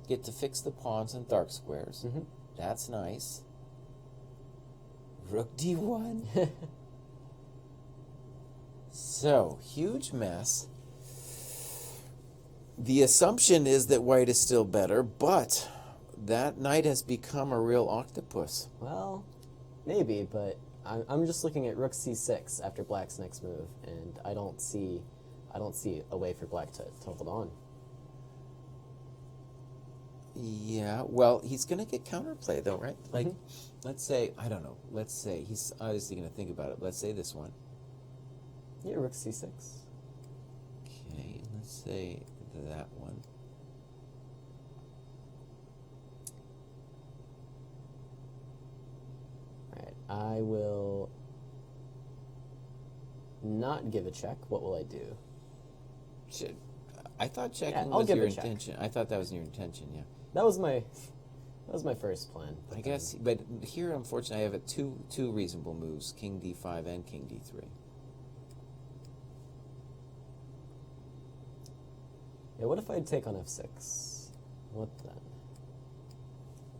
Speaker 3: get to fix the pawns and dark squares.
Speaker 2: Mm-hmm.
Speaker 3: That's nice. Rook D1. So, huge mess. The assumption is that White is still better, but that knight has become a real octopus.
Speaker 2: Well, maybe, but I'm just looking at Rook C6 after Black's next move, and I don't see a way for Black to hold on.
Speaker 3: Yeah, well, he's going to get counterplay, though, right? Like, let's say, I don't know, let's say, he's obviously going to think about it. Let's say this one.
Speaker 2: Yeah, Rook C6.
Speaker 3: Okay, let's say that one.
Speaker 2: Alright, I will not give a check. What will I do?
Speaker 3: I thought checking
Speaker 2: I'll
Speaker 3: was
Speaker 2: give
Speaker 3: your
Speaker 2: a check.
Speaker 3: intention. I thought that was your intention, yeah.
Speaker 2: That was my first plan.
Speaker 3: I guess, but here, unfortunately, I have two reasonable moves, King D5 and King D3.
Speaker 2: Yeah, what if I take on F6? What then?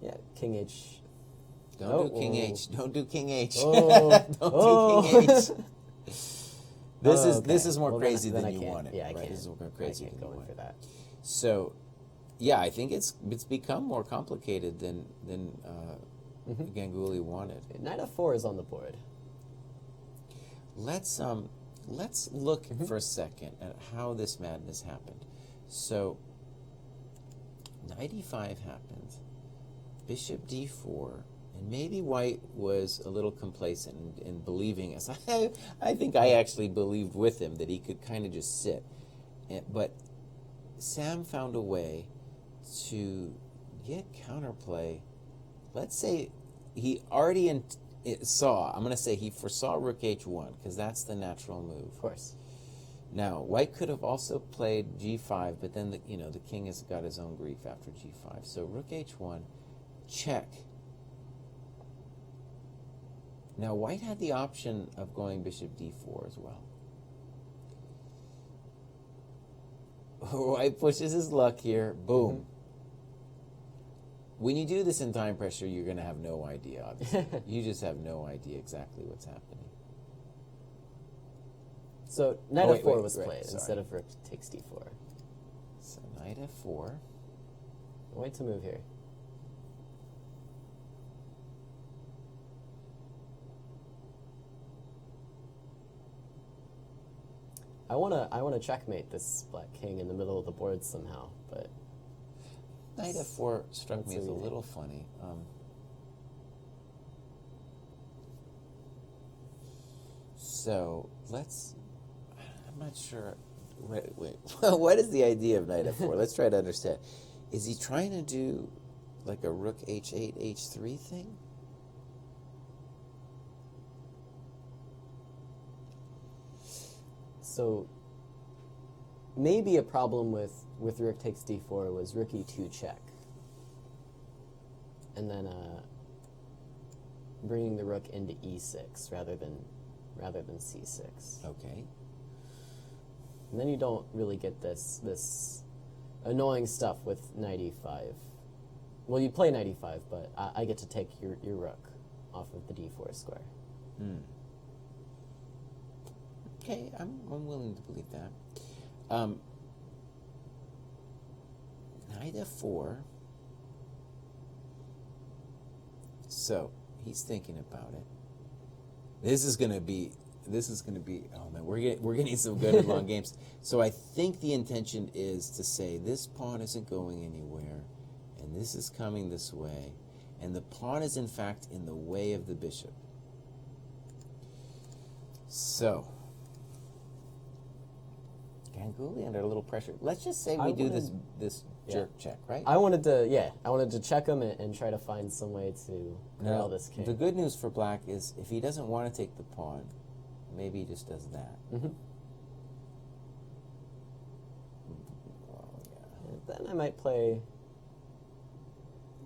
Speaker 2: Yeah, King H.
Speaker 3: Don't do King H. Don't do King H.
Speaker 2: Oh.
Speaker 3: Don't do King H. This
Speaker 2: Okay.
Speaker 3: is more
Speaker 2: Well,
Speaker 3: crazy
Speaker 2: then
Speaker 3: than
Speaker 2: I
Speaker 3: you
Speaker 2: can't.
Speaker 3: want it.
Speaker 2: Yeah, I
Speaker 3: right?
Speaker 2: can't.
Speaker 3: This is more crazy
Speaker 2: I can't
Speaker 3: than
Speaker 2: go
Speaker 3: you
Speaker 2: in
Speaker 3: want
Speaker 2: for that.
Speaker 3: So, yeah, I think it's become more complicated than Ganguly wanted.
Speaker 2: Knight F4 is on the board.
Speaker 3: Let's look for a second at how this madness happened. So, Knight E5 happened, Bishop D4, and maybe White was a little complacent in believing, as I think I actually believed with him, that he could kind of just sit. But Sam found a way to get counterplay. Let's say he already saw, I'm going to say he foresaw Rook H1, because that's the natural move.
Speaker 2: Of course.
Speaker 3: Now, White could have also played G5, but then the king has got his own grief after G5. So Rook H1, check. Now, White had the option of going Bishop D4 as well. White pushes his luck here. Boom. When you do this in time pressure, you're going to have no idea, obviously. You just have no idea exactly what's happening.
Speaker 2: So Knight
Speaker 3: wait,
Speaker 2: F4
Speaker 3: wait,
Speaker 2: was
Speaker 3: right,
Speaker 2: played
Speaker 3: sorry.
Speaker 2: instead of Rook takes D4.
Speaker 3: So Knight F4.
Speaker 2: Wait to move here. I wanna checkmate this black king in the middle of the board somehow, but
Speaker 3: Knight f4 struck
Speaker 2: That's
Speaker 3: me as a
Speaker 2: everything.
Speaker 3: little funny. So let's. I'm not sure. Wait. What is the idea of knight f4? Let's try to understand. Is he trying to do like a rook h8, h3 thing?
Speaker 2: so maybe a problem with rook takes d4 was rook e2 check, and then bringing the rook into e6 rather than c6.
Speaker 3: Okay.
Speaker 2: And then you don't really get this annoying stuff with knight e5. Well, you play knight e5, but I get to take your rook off of the d4 square.
Speaker 3: Okay, I'm willing to believe that. Knight f4. So he's thinking about it. This is gonna be. Oh man, we're getting some good and long games. So I think the intention is to say this pawn isn't going anywhere, and this is coming this way, and the pawn is in fact in the way of the bishop. So. Ganguly under a little pressure. Let's just say we do this jerk check, right?
Speaker 2: I wanted to check him and try to find some way to corral this king.
Speaker 3: The good news for black is if he doesn't want to take the pawn, maybe he just does that. Well, yeah.
Speaker 2: Then I might play,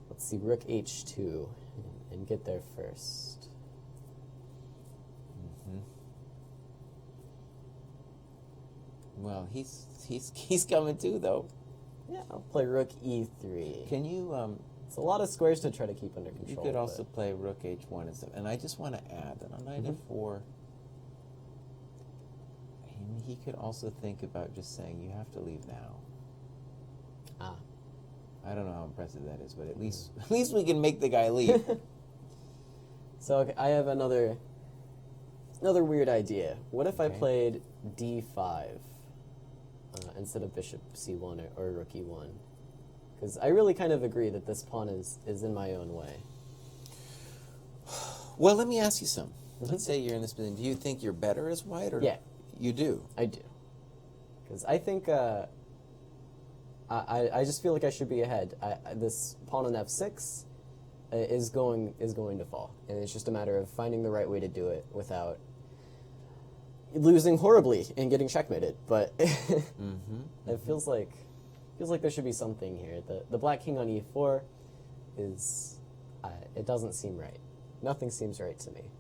Speaker 2: let's see, rook h2 and get there first.
Speaker 3: Well, he's coming too, though.
Speaker 2: Yeah, I'll play rook e3.
Speaker 3: Can you?
Speaker 2: It's a lot of squares to try to keep under control.
Speaker 3: You could also play rook h1 and stuff. And I just want to add that on knight f4, he could also think about just saying, you have to leave now. I don't know how impressive that is, but at least we can make the guy leave.
Speaker 2: So okay, I have another weird idea. What if I
Speaker 3: Okay.
Speaker 2: played d5 instead of bishop c1 or rook e1? Because I really kind of agree that this pawn is in my own way.
Speaker 3: Well, let me ask you something. Let's say you're in this position. Do you think you're better as white, or
Speaker 2: Yeah.
Speaker 3: you do?
Speaker 2: I do. Because I think I just feel like I should be ahead. This pawn on f6 is going to fall, and it's just a matter of finding the right way to do it without losing horribly and getting checkmated. But it feels like there should be something here. The black king on e4 is it doesn't seem right. Nothing seems right to me.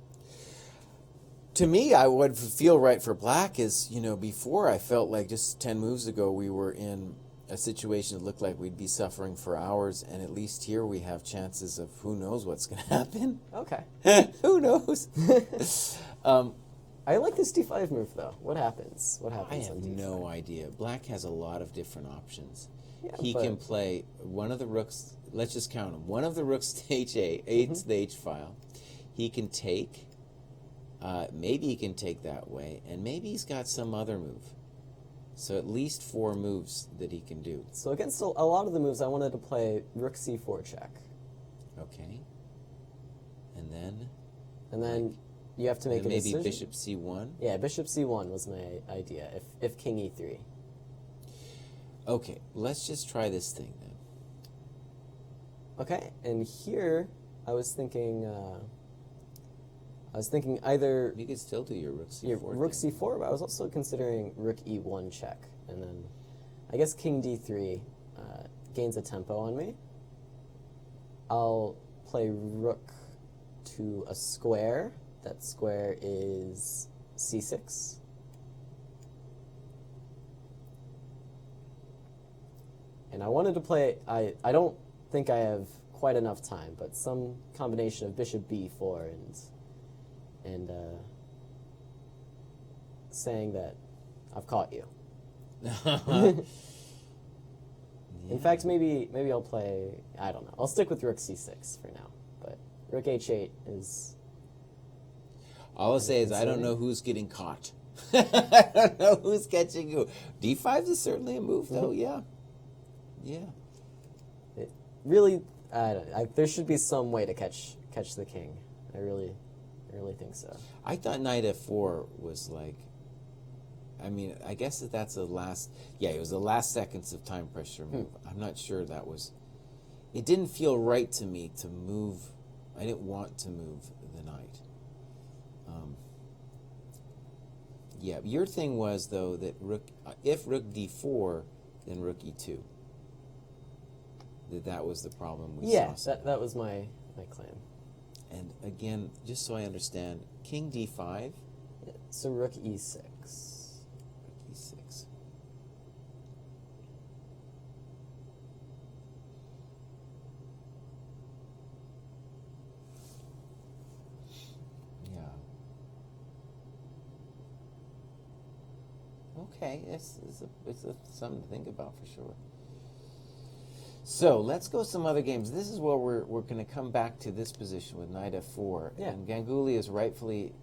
Speaker 3: To me, I would feel right for black is, before I felt like just 10 moves ago we were in a situation that looked like we'd be suffering for hours, and at least here we have chances of who knows what's going to happen.
Speaker 2: Okay.
Speaker 3: Who knows?
Speaker 2: I like this d5 move, though. What happens? What
Speaker 3: I
Speaker 2: happens
Speaker 3: have
Speaker 2: on d5?
Speaker 3: no idea. Black has a lot of different options.
Speaker 2: Yeah,
Speaker 3: He
Speaker 2: but-
Speaker 3: can play one of the rooks, let's just count them. One of the rooks to h8, to the h file. He can take, maybe he can take that way, and maybe he's got some other move. So at least 4 moves that he can do.
Speaker 2: So against a lot of the moves, I wanted to play rook c4 check.
Speaker 3: Okay. And then
Speaker 2: You have to make a
Speaker 3: maybe
Speaker 2: decision.
Speaker 3: bishop c1.
Speaker 2: Yeah, bishop c1 was my idea. If king e3.
Speaker 3: Okay, let's just try this thing then.
Speaker 2: Okay, and here I was thinking either
Speaker 3: You could still do your rook c4.
Speaker 2: rook
Speaker 3: thing.
Speaker 2: c4, but I was also considering rook e1 check, and then I guess king d3 gains a tempo on me. I'll play rook to a square. That square is c6. And I wanted to play, I don't think I have quite enough time, but some combination of bishop b4 and saying that I've caught you. In fact, maybe I'll play, I don't know. I'll stick with rook c6 for now. But rook h8 is...
Speaker 3: All I'll say is I don't know who's getting caught. I don't know who's catching who. D5 is certainly a move, though. Yeah.
Speaker 2: It really, there should be some way to catch the king. I really think so.
Speaker 3: I thought knight f4 was like, I mean, I guess that's the last, it was the last seconds of time pressure move. I'm not sure that was, it didn't feel right to me to move, I didn't want to move the knight. Your thing was, though, that if rook d4, then rook e2. That was the problem we saw.
Speaker 2: That was my claim.
Speaker 3: And again, just so I understand, king d5.
Speaker 2: So rook e6.
Speaker 3: Rook e6. Yeah. Okay, it's something to think about for sure. So let's go some other games. This is where we're going to come back to this position with knight f4.
Speaker 2: Yeah.
Speaker 3: And Ganguly is rightfully,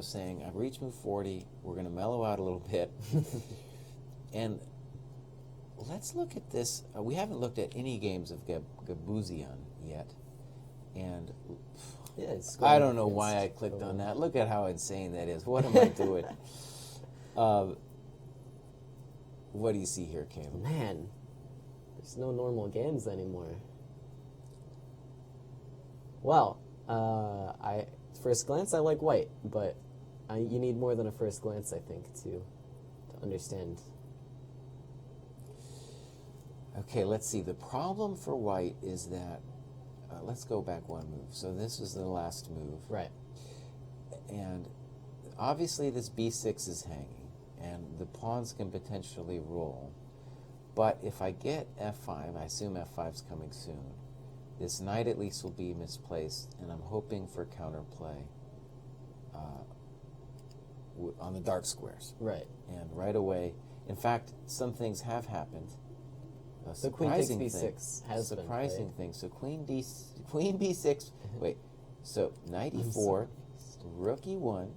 Speaker 3: saying, I've reached move 40. We're going to mellow out a little bit. And let's look at this. We haven't looked at any games of Gabuzian yet. And I don't know why I clicked on that. Look at how insane that is. What am I doing? What do you see here, Caleb?
Speaker 2: Man, there's no normal games anymore. Well, first glance, I like white, but you need more than a first glance, I think, to understand.
Speaker 3: Okay, let's see. The problem for white is that, let's go back one move. So this is the last move.
Speaker 2: Right.
Speaker 3: And obviously this b6 is hanging, and the pawns can potentially roll. But if I get f5, I assume f5's coming soon, this knight at least will be misplaced, and I'm hoping for counterplay on the dark squares.
Speaker 2: Right.
Speaker 3: And right away, in fact, some things have happened.
Speaker 2: The queen takes b6 has been
Speaker 3: surprising
Speaker 2: played.
Speaker 3: thing. So queen b6. Wait. So knight e4, rook e1,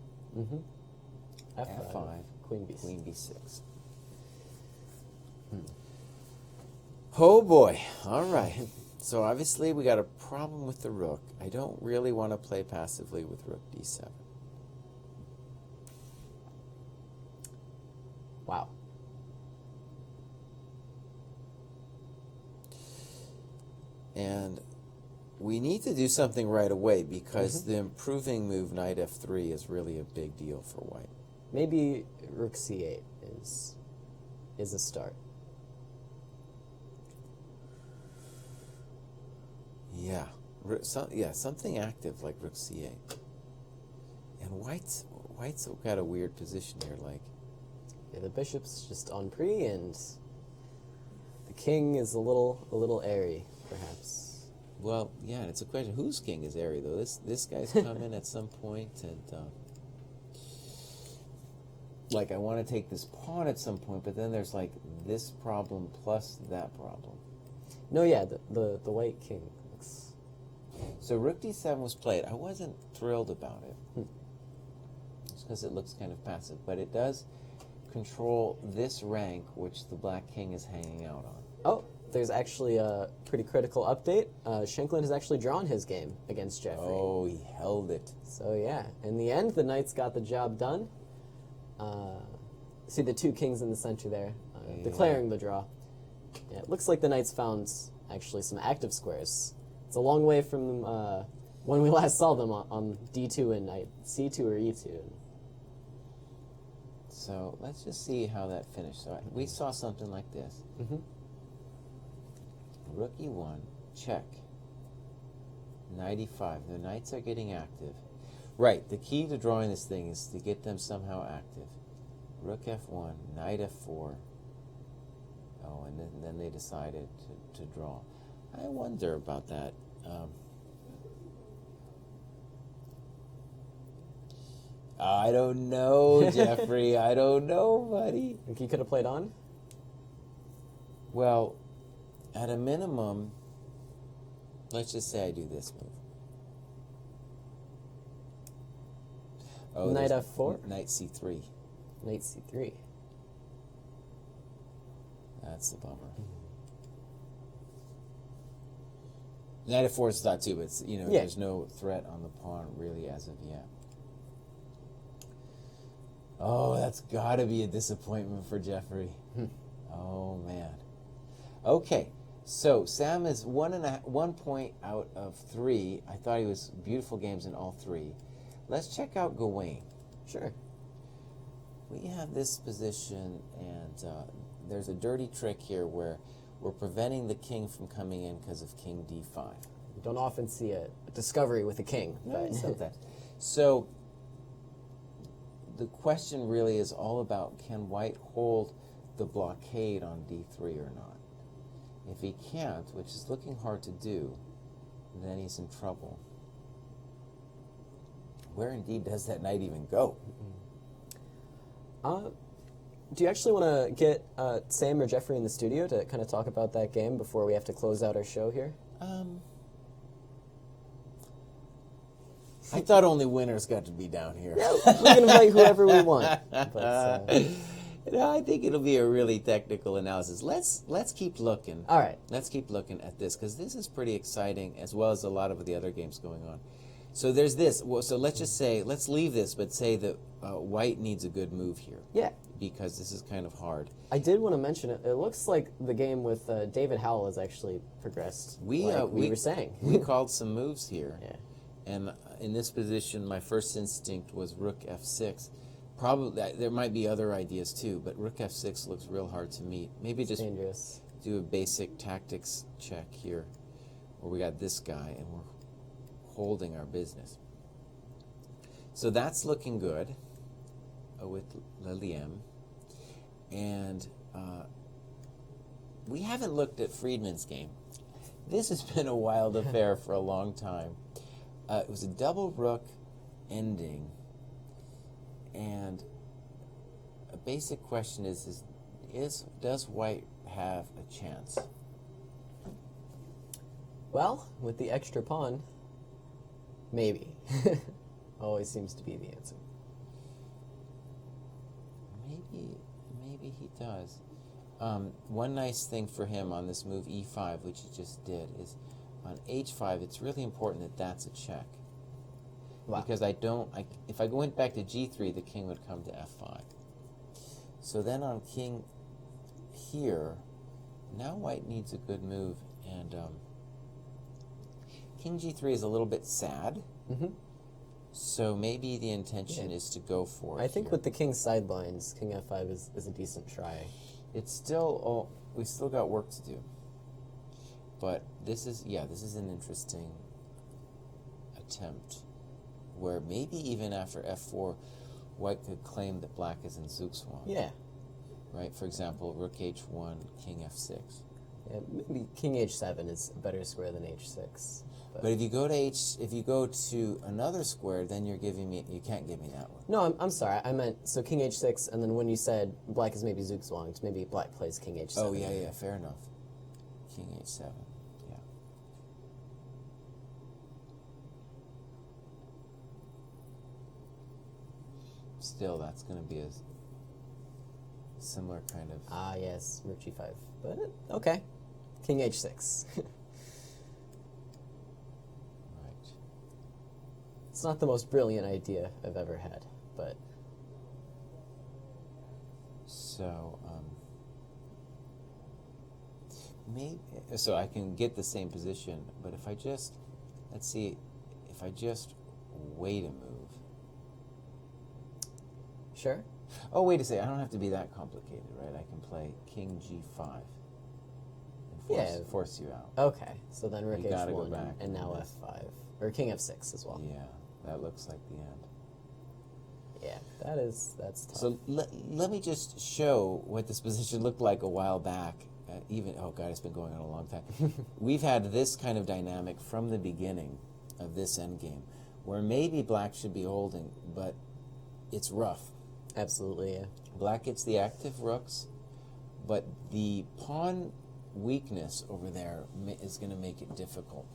Speaker 3: f5,
Speaker 2: queen b6.
Speaker 3: Queen b6. Oh boy. All right. So obviously we got a problem with the rook. I don't really want to play passively with rook d7.
Speaker 2: Wow.
Speaker 3: And we need to do something right away because the improving move knight f3 is really a big deal for white.
Speaker 2: Maybe rook c8 is a start.
Speaker 3: Yeah. Something active like rook c8. And white's got a weird position here, like.
Speaker 2: Yeah, the bishop's just on pre, and the king is a little airy, perhaps.
Speaker 3: Well, yeah, and it's a question whose king is airy though. This guy's coming at some point, and like I want to take this pawn at some point, but then there's like this problem plus that problem.
Speaker 2: No, yeah, the white king looks.
Speaker 3: So rook d7 was played. I wasn't thrilled about it, just because it looks kind of passive, but it does control this rank which the black king is hanging out on.
Speaker 2: Oh, there's actually a pretty critical update. Shanklin has actually drawn his game against Jeffrey.
Speaker 3: Oh, he held it.
Speaker 2: So yeah, in the end, the knights got the job done. See the two kings in the center there, declaring the draw. Yeah, it looks like the knights found actually some active squares. It's a long way from when we last saw them on d2 and knight c2 or e2.
Speaker 3: So let's just see how that finished. So we saw something like this. Rook e1, check. Knight e5. The knights are getting active. Right, the key to drawing this thing is to get them somehow active. Rook f1, knight f4. Oh, and then they decided to draw. I wonder about that. I don't know, Jeffrey. I don't know, buddy.
Speaker 2: Think he could have played on?
Speaker 3: Well, at a minimum, let's just say I do this move. Oh,
Speaker 2: Knight
Speaker 3: there's
Speaker 2: f4?
Speaker 3: Knight c3.
Speaker 2: Knight c3.
Speaker 3: That's the bummer. Knight f4 is thought too, but it's, there's no threat on the pawn really as of yet. Oh, that's got to be a disappointment for Jeffrey. Oh man. Okay, so Sam is 1 point out of 3. I thought he was beautiful games in all 3. Let's check out Gawain.
Speaker 2: Sure.
Speaker 3: We have this position, and there's a dirty trick here where we're preventing the king from coming in because of king d5.
Speaker 2: You don't often see a discovery with a king.
Speaker 3: No, sometimes. So the question really is all about, can white hold the blockade on d3 or not? If he can't, which is looking hard to do, then he's in trouble. Where indeed does that knight even go?
Speaker 2: Do you actually want to get Sam or Jeffrey in the studio to kind of talk about that game before we have to close out our show here?
Speaker 3: I thought only winners got to be down here.
Speaker 2: Yeah, we can invite whoever we want. But,
Speaker 3: I think it'll be a really technical analysis. Let's keep looking.
Speaker 2: all right.
Speaker 3: Let's keep looking at this, because this is pretty exciting, as well as a lot of the other games going on. So there's this. Well, so let's just say, let's leave this, but say that white needs a good move here.
Speaker 2: Yeah.
Speaker 3: Because this is kind of hard.
Speaker 2: I did want to mention it. It looks like the game with David Howell has actually progressed. We were saying.
Speaker 3: We called some moves here.
Speaker 2: Yeah.
Speaker 3: And in this position, my first instinct was rook f6. Probably there might be other ideas too, but rook f6 looks real hard to meet. Maybe just
Speaker 2: Dangerous.
Speaker 3: do a basic tactics check here, where we got this guy and we're holding our business. So that's looking good with Liliem. And we haven't looked at Friedman's game. This has been a wild affair for a long time. It was a double rook ending, and a basic question is does white have a chance?
Speaker 2: Well, with the extra pawn, maybe. Always seems to be the answer. Maybe
Speaker 3: he does. One nice thing for him on this move e5, which he just did, is on h5, it's really important that that's a check.
Speaker 2: Wow.
Speaker 3: Because if I went back to g3, the king would come to f5. So then on king here, now white needs a good move, and king g3 is a little bit sad.
Speaker 2: Mm-hmm.
Speaker 3: So maybe the intention is to go for it.
Speaker 2: I think
Speaker 3: here.
Speaker 2: with the king sidelines, king f5 is a decent try.
Speaker 3: It's still, we still got work to do. But this is an interesting attempt, where maybe even after f4, white could claim that black is in Zugzwang.
Speaker 2: Yeah.
Speaker 3: Right. For example, rook h1, king f6.
Speaker 2: Yeah, maybe king h7 is a better square than h6.
Speaker 3: But if you go to another square, then you can't give me that one.
Speaker 2: No, I'm sorry. I meant so king h6, and then when you said black is maybe Zugzwang, maybe black plays king h7.
Speaker 3: Oh yeah, fair enough. King h7. Yeah. Still, that's going to be a similar kind of...
Speaker 2: Ah, yes, rook g5. But, okay. King h6.
Speaker 3: Right.
Speaker 2: It's not the most brilliant idea I've ever had, but...
Speaker 3: So, so I can get the same position, but if I just... Let's see, if I just wait a move...
Speaker 2: Sure.
Speaker 3: Oh, wait a second. I don't have to be that complicated, right? I can play king g5 and force you out.
Speaker 2: Okay, so then rook
Speaker 3: You gotta go
Speaker 2: h1
Speaker 3: back
Speaker 2: and now
Speaker 3: and
Speaker 2: f5. Or king f6 as well.
Speaker 3: Yeah, that looks like the end.
Speaker 2: Yeah, that's tough.
Speaker 3: So let me just show what this position looked like a while back. Oh God, it's been going on a long time. We've had this kind of dynamic from the beginning of this endgame, where maybe black should be holding, but it's rough.
Speaker 2: Absolutely, yeah.
Speaker 3: Black gets the active rooks, but the pawn weakness over there is going to make it difficult.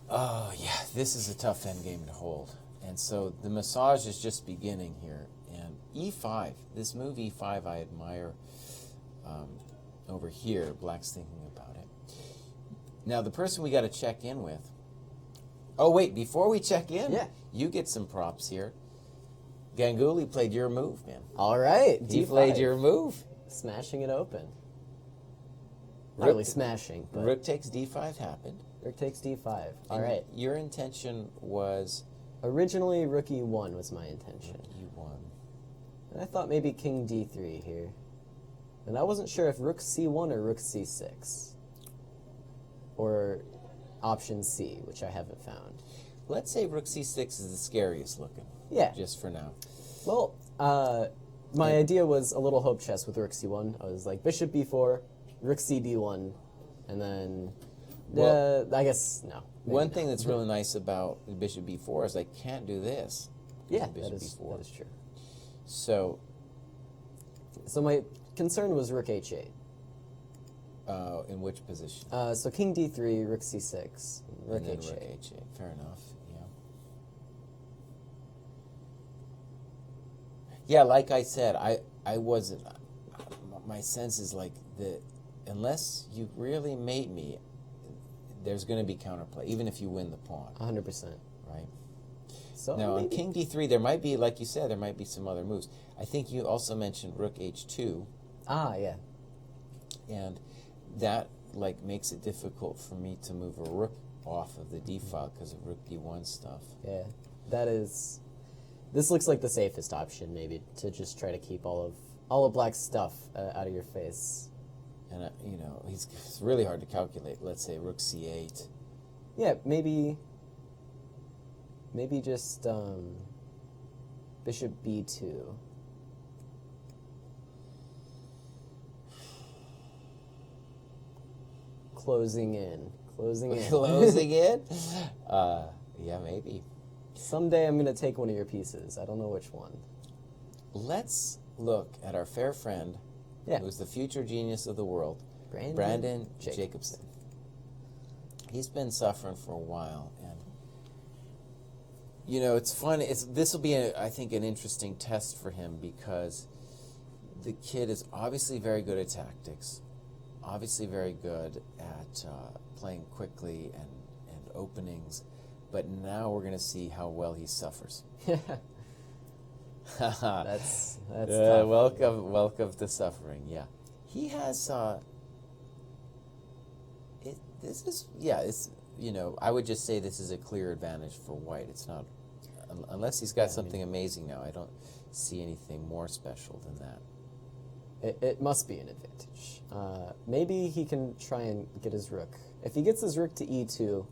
Speaker 3: Oh, yeah, this is a tough endgame to hold. And so the massage is just beginning here. And e5, this move e5 I admire over here. Black's thinking about it. Now, the person we got to check in with. Oh, wait, before we check in, you get some props here. Ganguly played your move, man.
Speaker 2: All right.
Speaker 3: He
Speaker 2: D5.
Speaker 3: played your move.
Speaker 2: Smashing it open. Not really smashing, but
Speaker 3: Rook takes d5 happened.
Speaker 2: Rook takes D5. All
Speaker 3: And
Speaker 2: right.
Speaker 3: Your intention was
Speaker 2: Originally, Rook E1 was my intention.
Speaker 3: e1.
Speaker 2: And I thought maybe King D3 here. And I wasn't sure if Rook C1 or Rook C6. Or option C, which I haven't found.
Speaker 3: Let's say Rook c6 is the scariest looking.
Speaker 2: Yeah.
Speaker 3: Just for now.
Speaker 2: Well, my idea was a little hope chess with Rook C1. I was like, Bishop B4, Rook C D1, and then, I guess, no.
Speaker 3: One thing that's really nice about Bishop b4 is I can't do this.
Speaker 2: Yeah,
Speaker 3: Bishop
Speaker 2: that is true.
Speaker 3: So
Speaker 2: my concern was Rook H8.
Speaker 3: in which position?
Speaker 2: So King D3, Rook C6, Rook
Speaker 3: And then
Speaker 2: H8.
Speaker 3: Rook h8. Fair enough. Yeah. Yeah, like I said, I wasn't. My sense is like unless you really mate me, there's going to be counterplay, even if you win the pawn.
Speaker 2: 100%.
Speaker 3: Right.
Speaker 2: So
Speaker 3: Now on
Speaker 2: maybe-
Speaker 3: King D3, there might be, like you said, there might be some other moves. I think you also mentioned Rook H2.
Speaker 2: Ah, yeah.
Speaker 3: And that makes it difficult for me to move a rook off of the d file because of Rook D1 stuff.
Speaker 2: Yeah. That is... This looks like the safest option, maybe, to just try to keep all of Black's stuff out of your face.
Speaker 3: And it's really hard to calculate. Let's say Rook C8.
Speaker 2: Yeah, maybe just Bishop B2. Closing in.
Speaker 3: Closing in? Yeah, maybe.
Speaker 2: Someday I'm going to take one of your pieces. I don't know which one.
Speaker 3: Let's look at our fair friend, who's the future genius of the world, Brandon Jacobson. He's been suffering for a while, and it's fun. This will be, I think, an interesting test for him because the kid is obviously very good at tactics, obviously very good at playing quickly and openings, but now we're going to see how well he suffers.
Speaker 2: That's tough.
Speaker 3: Welcome to suffering. Yeah, he has. I would just say this is a clear advantage for White. It's not, unless he's got something amazing now. I don't see anything more special than that.
Speaker 2: It must be an advantage. Maybe he can try and get his rook. If he gets his rook to E2,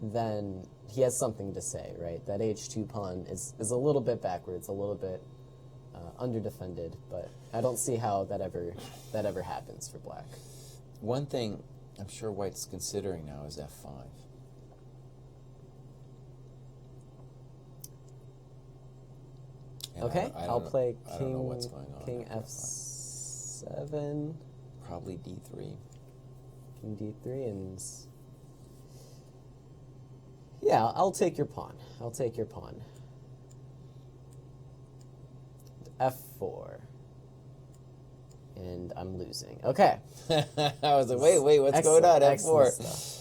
Speaker 2: then he has something to say, right? That H2 pawn is a little bit backwards, a little bit underdefended, but I don't see how that ever happens for Black.
Speaker 3: One thing I'm sure White's considering now is F5. And
Speaker 2: Okay, I'll play
Speaker 3: I don't know what's going on
Speaker 2: King
Speaker 3: after
Speaker 2: F7.
Speaker 3: Probably D3.
Speaker 2: King D3 and... Yeah, I'll take your pawn. I'll take your pawn. F4. And I'm losing. Okay.
Speaker 3: I was like, wait, what's going on?
Speaker 2: Excellent
Speaker 3: F4.
Speaker 2: stuff.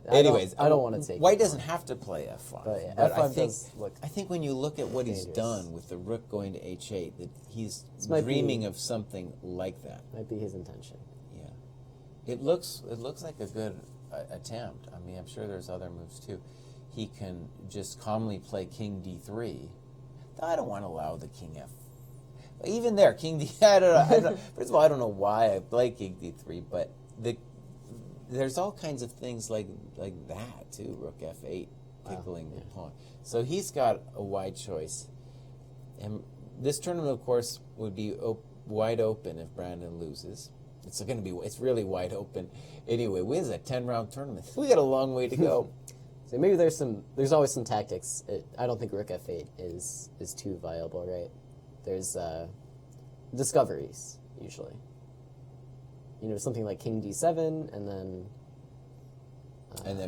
Speaker 3: Anyways,
Speaker 2: I don't want to take
Speaker 3: White
Speaker 2: your
Speaker 3: doesn't
Speaker 2: pawn.
Speaker 3: have to play F5.
Speaker 2: But yeah,
Speaker 3: but
Speaker 2: F5 does look
Speaker 3: I think when you look at what he's
Speaker 2: dangerous.
Speaker 3: done with the rook going to H8, that he's
Speaker 2: might
Speaker 3: dreaming
Speaker 2: be-
Speaker 3: of something like that.
Speaker 2: Might be his intention.
Speaker 3: Yeah, it looks like a good attempt. I mean, I'm sure there's other moves too. He can just calmly play King D3. I don't want to allow the King F. Even there, King D. I don't know. First of all, I don't know why I play King D3, but there's all kinds of things like that too. Rook F8, tickling the pawn. So he's got a wide choice, and this tournament, of course, would be wide open if Brandon loses. It's going to be. It's really wide open. Anyway, what is a 10-round tournament? We got a long way to go.
Speaker 2: So maybe there's always some tactics. I don't think Rook F8 is too viable, right? There's discoveries usually. something like king d7, and then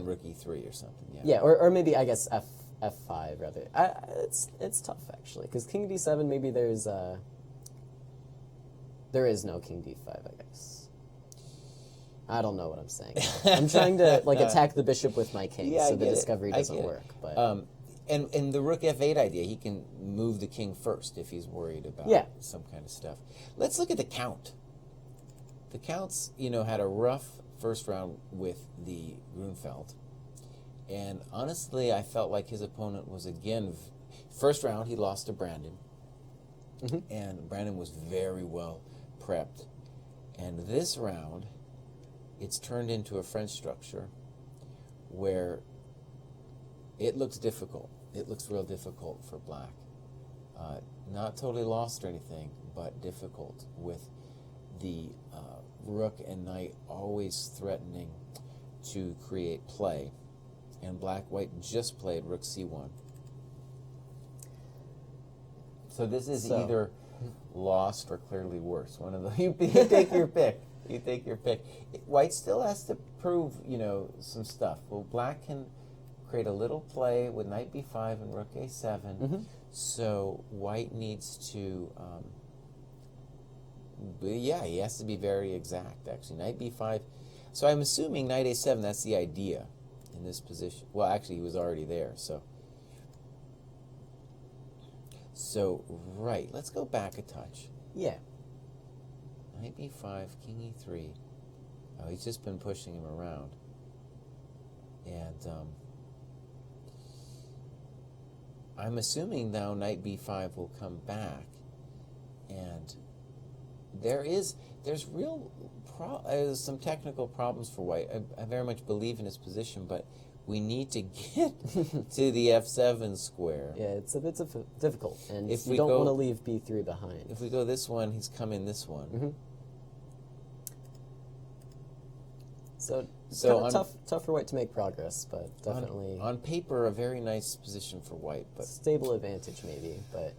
Speaker 3: rook e3 or something. Yeah.
Speaker 2: yeah, or maybe I guess f5 rather. It's tough actually, because king d7 maybe there is no king d5, I guess. I don't know what I'm saying. I'm trying to attack the bishop with my king,
Speaker 3: Yeah,
Speaker 2: so
Speaker 3: I
Speaker 2: the
Speaker 3: get it.
Speaker 2: discovery
Speaker 3: I
Speaker 2: doesn't
Speaker 3: get it.
Speaker 2: work. But
Speaker 3: And the rook f8 idea, he can move the king first if he's worried about some kind of stuff. Let's look at the count. The counts, had a rough first round with the Grunfeld. And honestly, I felt like his opponent was again, first round he lost to Brandon. And Brandon was very well prepped. And this round, it's turned into a French structure where it looks difficult. It looks real difficult for black. Not totally lost or anything, but difficult with the rook and knight always threatening to create play. And black-white just played rook c1. So this is either lost or clearly worse. One of the you take your pick. You take your pick. White still has to prove, some stuff. Well, black can create a little play with knight b5 and rook a7. So white needs to, he has to be very exact, actually. Knight b5. So I'm assuming knight a7, that's the idea in this position. Well, actually, he was already there, so. So, right, let's go back a touch.
Speaker 2: yeah,
Speaker 3: Knight b5, king e3. Oh, he's just been pushing him around. And I'm assuming now knight b5 will come back. And there's some technical problems for white. I very much believe in his position, but we need to get to the f7 square.
Speaker 2: yeah, it's a bit difficult, and
Speaker 3: If
Speaker 2: you
Speaker 3: we
Speaker 2: don't
Speaker 3: go-
Speaker 2: want to leave b3 behind.
Speaker 3: If we go this one, he's coming this one.
Speaker 2: So
Speaker 3: So
Speaker 2: kind
Speaker 3: on-
Speaker 2: of tough for white to make progress, but definitely
Speaker 3: On paper, a very nice position for white, but
Speaker 2: stable advantage maybe. But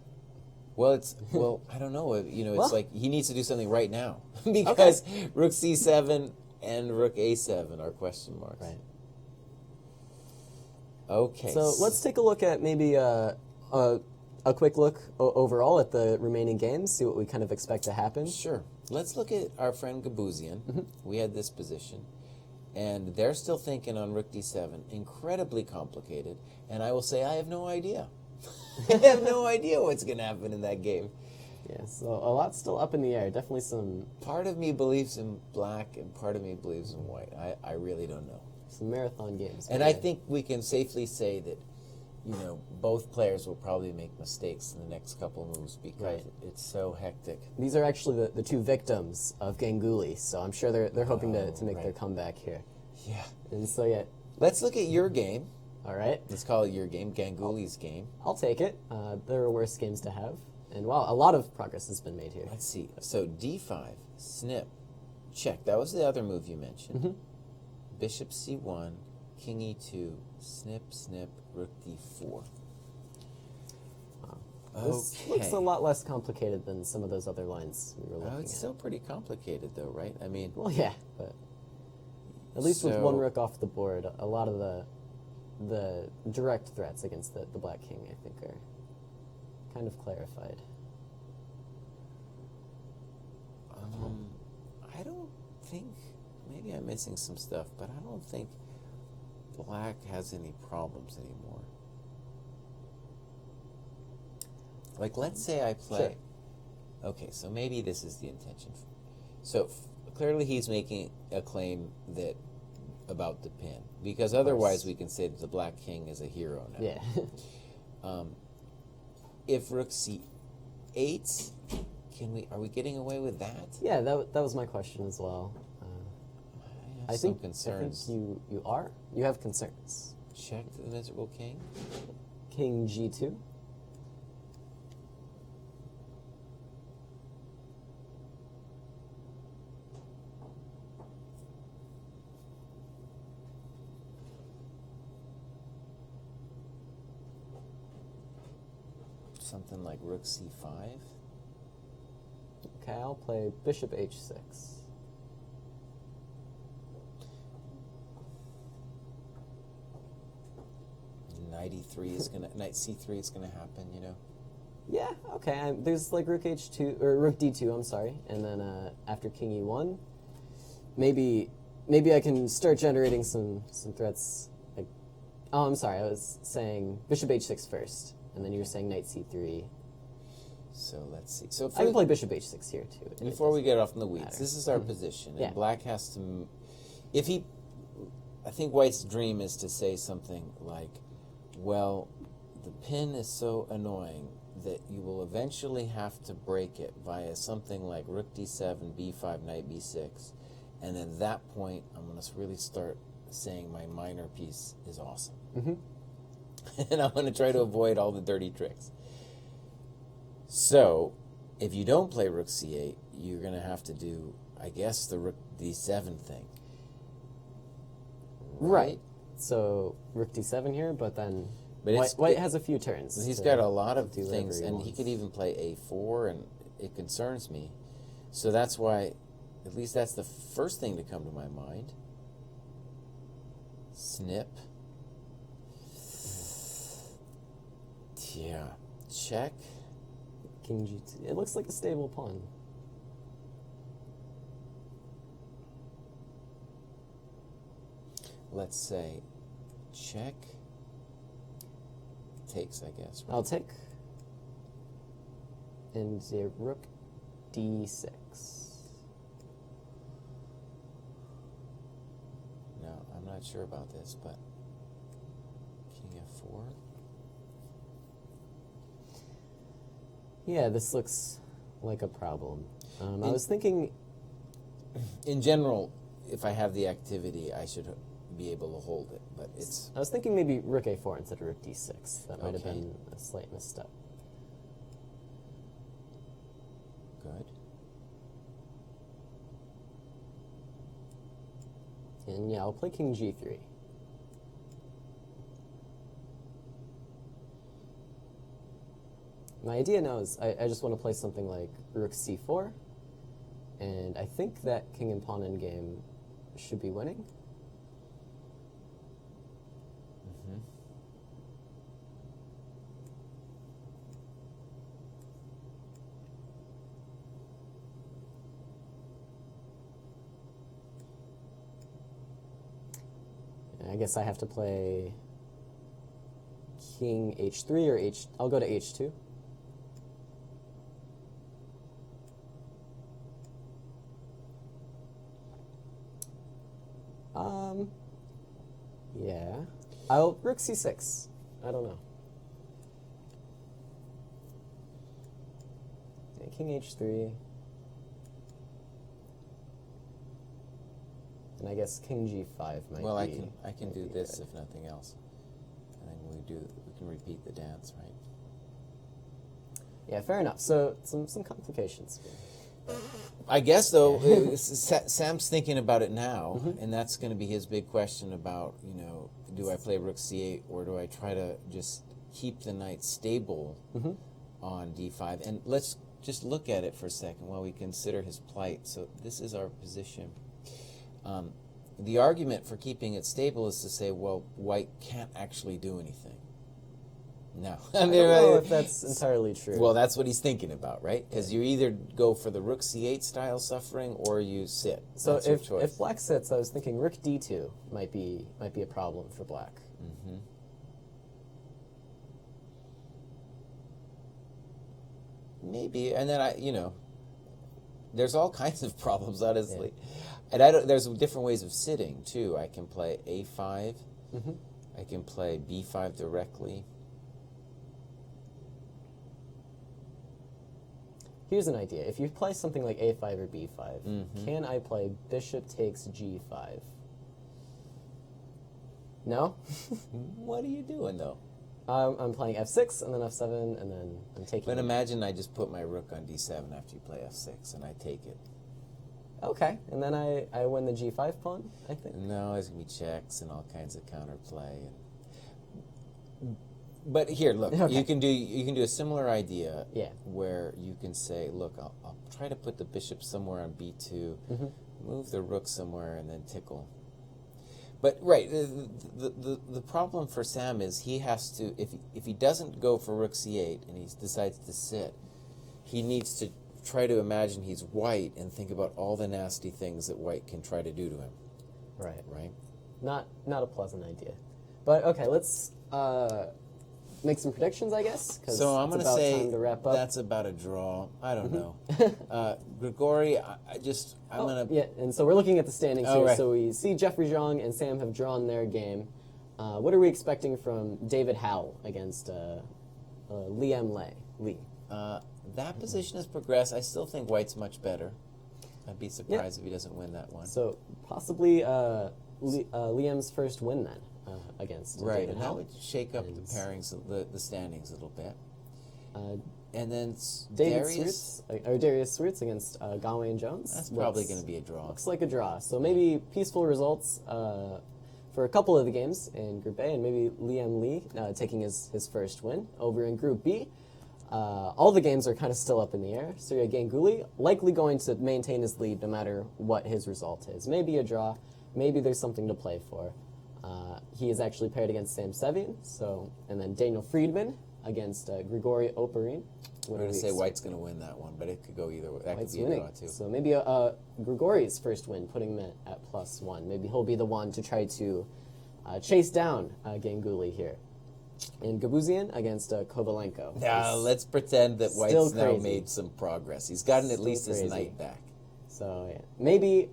Speaker 3: I don't know. It's
Speaker 2: Well-
Speaker 3: like he needs to do something right now because rook c7 and rook a7 are question marks.
Speaker 2: right.
Speaker 3: Okay.
Speaker 2: So let's take a look at maybe a quick look overall at the remaining games, see what we kind of expect to happen.
Speaker 3: Sure. Let's look at our friend Gabuzian. We had this position, and they're still thinking on rook d7. Incredibly complicated, and I will say I have no idea. I have no idea what's going to happen in that game.
Speaker 2: Yeah, so a lot still up in the air. Definitely some
Speaker 3: Part of me believes in black, and part of me believes in white. I really don't know.
Speaker 2: marathon games.
Speaker 3: And I think we can safely say that, both players will probably make mistakes in the next couple moves because
Speaker 2: Right.
Speaker 3: it's so hectic.
Speaker 2: These are actually the two victims of Ganguly, so I'm sure they're hoping to make their
Speaker 3: right.
Speaker 2: comeback here.
Speaker 3: Yeah.
Speaker 2: And so yeah,
Speaker 3: Let's look at your game.
Speaker 2: all right,
Speaker 3: Let's call it your game, Ganguly's game.
Speaker 2: I'll take it. There are worse games to have, and wow, a lot of progress has been made here.
Speaker 3: Let's see. So d5, snip, check. That was the other move you mentioned. Bishop c1, king e2, snip, snip, rook d4.
Speaker 2: This looks a lot less complicated than some of those other lines we were looking
Speaker 3: It's
Speaker 2: at.
Speaker 3: still pretty complicated, though, right? I mean,
Speaker 2: Well, yeah, but at least with one
Speaker 3: So-
Speaker 2: rook off the board, a lot of the direct threats against the black king, I think, are kind of clarified.
Speaker 3: I don't think, maybe I'm missing some stuff, but I don't think black has any problems anymore. Like, let's say I play. Okay, so maybe this is the intention. So clearly he's making a claim that about the pin, because otherwise we can say that the black king is a hero now.
Speaker 2: Yeah.
Speaker 3: If rook c8, are we getting away with that?
Speaker 2: Yeah, that was my question as well.
Speaker 3: I have some concerns.
Speaker 2: I think you are. You have concerns.
Speaker 3: Check the miserable king.
Speaker 2: King g2.
Speaker 3: Something like rook c5.
Speaker 2: Okay, I'll play bishop h6.
Speaker 3: knight e3 is gonna, knight c3 is gonna happen. You know.
Speaker 2: Yeah, okay. There's like rook h2 or rook d2. I'm sorry, and then after king e1, maybe I can start generating some threats. Like, oh, I'm sorry. I was saying bishop h6 first, and then you were saying knight c3.
Speaker 3: So let's see. So
Speaker 2: I can play bishop h6 here too.
Speaker 3: before we get off in the weeds,
Speaker 2: matter.
Speaker 3: this is our position,
Speaker 2: Yeah.
Speaker 3: and black has to. If he, I think White's dream is to say something like, "Well, the pin is so annoying that you will eventually have to break it via something like rook d7, b5, knight b6, and at that point, I'm going to really start saying my minor piece is awesome, and I'm going to try to avoid all the dirty tricks." So, if you don't play rook c8, you're going to have to do, I guess, the rook d7 thing.
Speaker 2: Right. So rook d7 here, but then
Speaker 3: But
Speaker 2: White has a few turns.
Speaker 3: He's
Speaker 2: to
Speaker 3: got a lot of
Speaker 2: do whatever
Speaker 3: things, and he
Speaker 2: wants.
Speaker 3: could even play a4, and it concerns me. So that's why, at least that's the first thing to come to my mind. Snip. Yeah. Check.
Speaker 2: King g2. It looks like a stable pawn.
Speaker 3: Let's say check. Takes, I guess. Right?
Speaker 2: I'll take. And rook d6.
Speaker 3: No, I'm not sure about this, but king f4.
Speaker 2: Yeah, this looks like a problem. I was thinking.
Speaker 3: In general, if I have the activity, I should be able to hold it, but it's...
Speaker 2: I was thinking maybe rook a4 instead of rook d6. That might have
Speaker 3: Okay.
Speaker 2: been a slight misstep.
Speaker 3: Good.
Speaker 2: And yeah, I'll play king g3. My idea now is I just want to play something like rook c4, and I think that king and pawn endgame should be winning. I guess I have to play king h3 or I'll go to h2. Yeah. I'll rook c6. I don't know. Yeah, king h3. And I guess king g5 might
Speaker 3: Well,
Speaker 2: be...
Speaker 3: I can
Speaker 2: might
Speaker 3: do
Speaker 2: be
Speaker 3: this
Speaker 2: good.
Speaker 3: if nothing else. And then we can repeat the dance, right?
Speaker 2: Yeah, fair enough. So some complications here.
Speaker 3: I guess though, Sam's thinking about it now, and that's going to be his big question about, you know, do I play rook c8 or do I try to just keep the knight stable on d5? And let's just look at it for a second while we consider his plight. So this is our position. The argument for keeping it stable is to say, well, White can't actually do anything. No.
Speaker 2: I don't know if that's entirely true.
Speaker 3: Well, that's what he's thinking about, right? Because you either go for the rook c8 style suffering or you sit.
Speaker 2: So
Speaker 3: That's your
Speaker 2: if
Speaker 3: choice.
Speaker 2: black sits, I was thinking rook d2 might be a problem for black.
Speaker 3: Maybe, and then there's all kinds of problems, honestly. And there's different ways of sitting too. I can play a5. I can play b5 directly.
Speaker 2: Here's an idea. If you play something like a5 or b5, can I play bishop takes g5? No?
Speaker 3: What are you doing though?
Speaker 2: I'm playing f6 and then f7 and then I'm taking
Speaker 3: But
Speaker 2: it.
Speaker 3: imagine I just put my rook on d7 after you play f6 and I take it.
Speaker 2: Okay, and then I win the g5 pawn, I think.
Speaker 3: No, there's going to be checks and all kinds of counterplay. But here, look,
Speaker 2: Okay.
Speaker 3: you can do a similar idea
Speaker 2: Yeah.
Speaker 3: where you can say, look, I'll try to put the bishop somewhere on b2, move the rook somewhere, and then tickle. But right, the problem for Sam is he has to, if he doesn't go for rook c8 and he decides to sit, he needs to try to imagine he's white and think about all the nasty things that white can try to do to him.
Speaker 2: Right.
Speaker 3: Right.
Speaker 2: Not a pleasant idea. But okay, let's make some predictions, I guess.
Speaker 3: So I'm going to
Speaker 2: about
Speaker 3: say
Speaker 2: time to wrap up.
Speaker 3: that's about a draw. I don't know. Grigori, I'm going to...
Speaker 2: Yeah, and so we're looking at the standings
Speaker 3: Oh,
Speaker 2: here.
Speaker 3: right.
Speaker 2: So we see Jeffrey Zhang and Sam have drawn their game. What are we expecting from David Howell against Liam Lee?
Speaker 3: That position has progressed. I still think white's much better. I'd be surprised if he doesn't win that one.
Speaker 2: So possibly Liam's first win then against
Speaker 3: Right,
Speaker 2: David
Speaker 3: and that
Speaker 2: Howell.
Speaker 3: would shake up the pairings, the standings a little bit. And then
Speaker 2: Darius Swartz against Gawain Jones.
Speaker 3: That's probably going to be a draw.
Speaker 2: Looks like a draw. So maybe peaceful results for a couple of the games in Group A, and maybe Liam Lee taking his first win. Over in Group B, all the games are kind of still up in the air. Surya Ganguly likely going to maintain his lead no matter what his result is. Maybe a draw. Maybe there's something to play for. He is actually paired against Sam Sevian, and then Daniel Friedman against Grigori Oparin.
Speaker 3: We're going to say white's going to win that one, but it could go either way. That
Speaker 2: White's
Speaker 3: could be
Speaker 2: winning.
Speaker 3: a draw, too.
Speaker 2: So maybe Grigori's first win, putting him at +1. Maybe he'll be the one to try to chase down Ganguly here. And Gabuzian against Kovalenko.
Speaker 3: Now, let's pretend that
Speaker 2: Still
Speaker 3: white's now
Speaker 2: crazy.
Speaker 3: made some progress. He's gotten at
Speaker 2: Still
Speaker 3: least his
Speaker 2: crazy.
Speaker 3: knight back.
Speaker 2: So yeah, maybe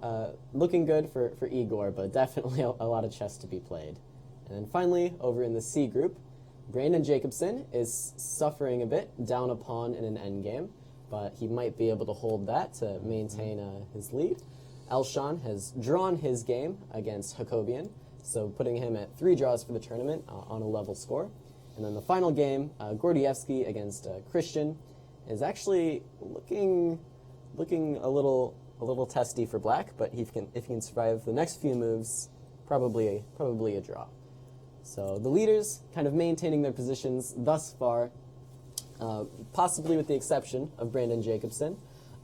Speaker 2: looking good for Igor, but definitely a lot of chess to be played. And then finally, over in the C group, Brandon Jacobson is suffering a bit, down a pawn in an endgame, but he might be able to hold that to maintain his lead. Elshan has drawn his game against Hakobian, so putting him at 3 draws for the tournament on a level score. And then the final game, Gordievsky against Christian, is actually looking a little testy for black, but if he can survive the next few moves, probably a draw. So the leaders kind of maintaining their positions thus far, possibly with the exception of Brandon Jacobson.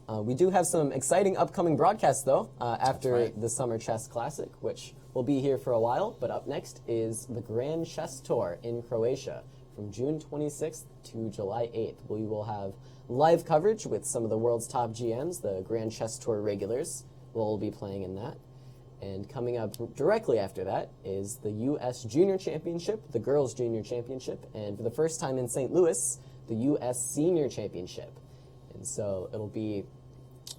Speaker 2: We do have some exciting upcoming broadcasts, though, after
Speaker 3: right.
Speaker 2: the Summer Chess Classic, which will be here for a while. But up next is the Grand Chess Tour in Croatia from June 26th to July 8th. We will have live coverage with some of the world's top GMs, the Grand Chess Tour regulars will all be playing in that. And coming up directly after that is the U.S. Junior Championship, the Girls Junior Championship, and for the first time in St. Louis, the U.S. Senior Championship. And so it'll be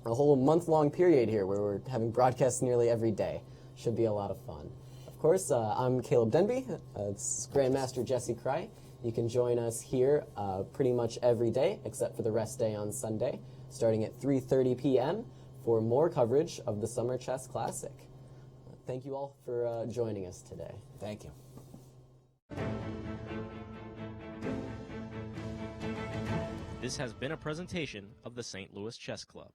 Speaker 2: a whole month-long period here where we're having broadcasts nearly every day. Should be a lot of fun. Of course, I'm Caleb Denby. This is Grandmaster Jesse Kraai. You can join us here pretty much every day, except for the rest day on Sunday, starting at 3:30 p.m. for more coverage of the Summer Chess Classic. Thank you all for joining us today.
Speaker 3: Thank you.
Speaker 1: This has been a presentation of the St. Louis Chess Club.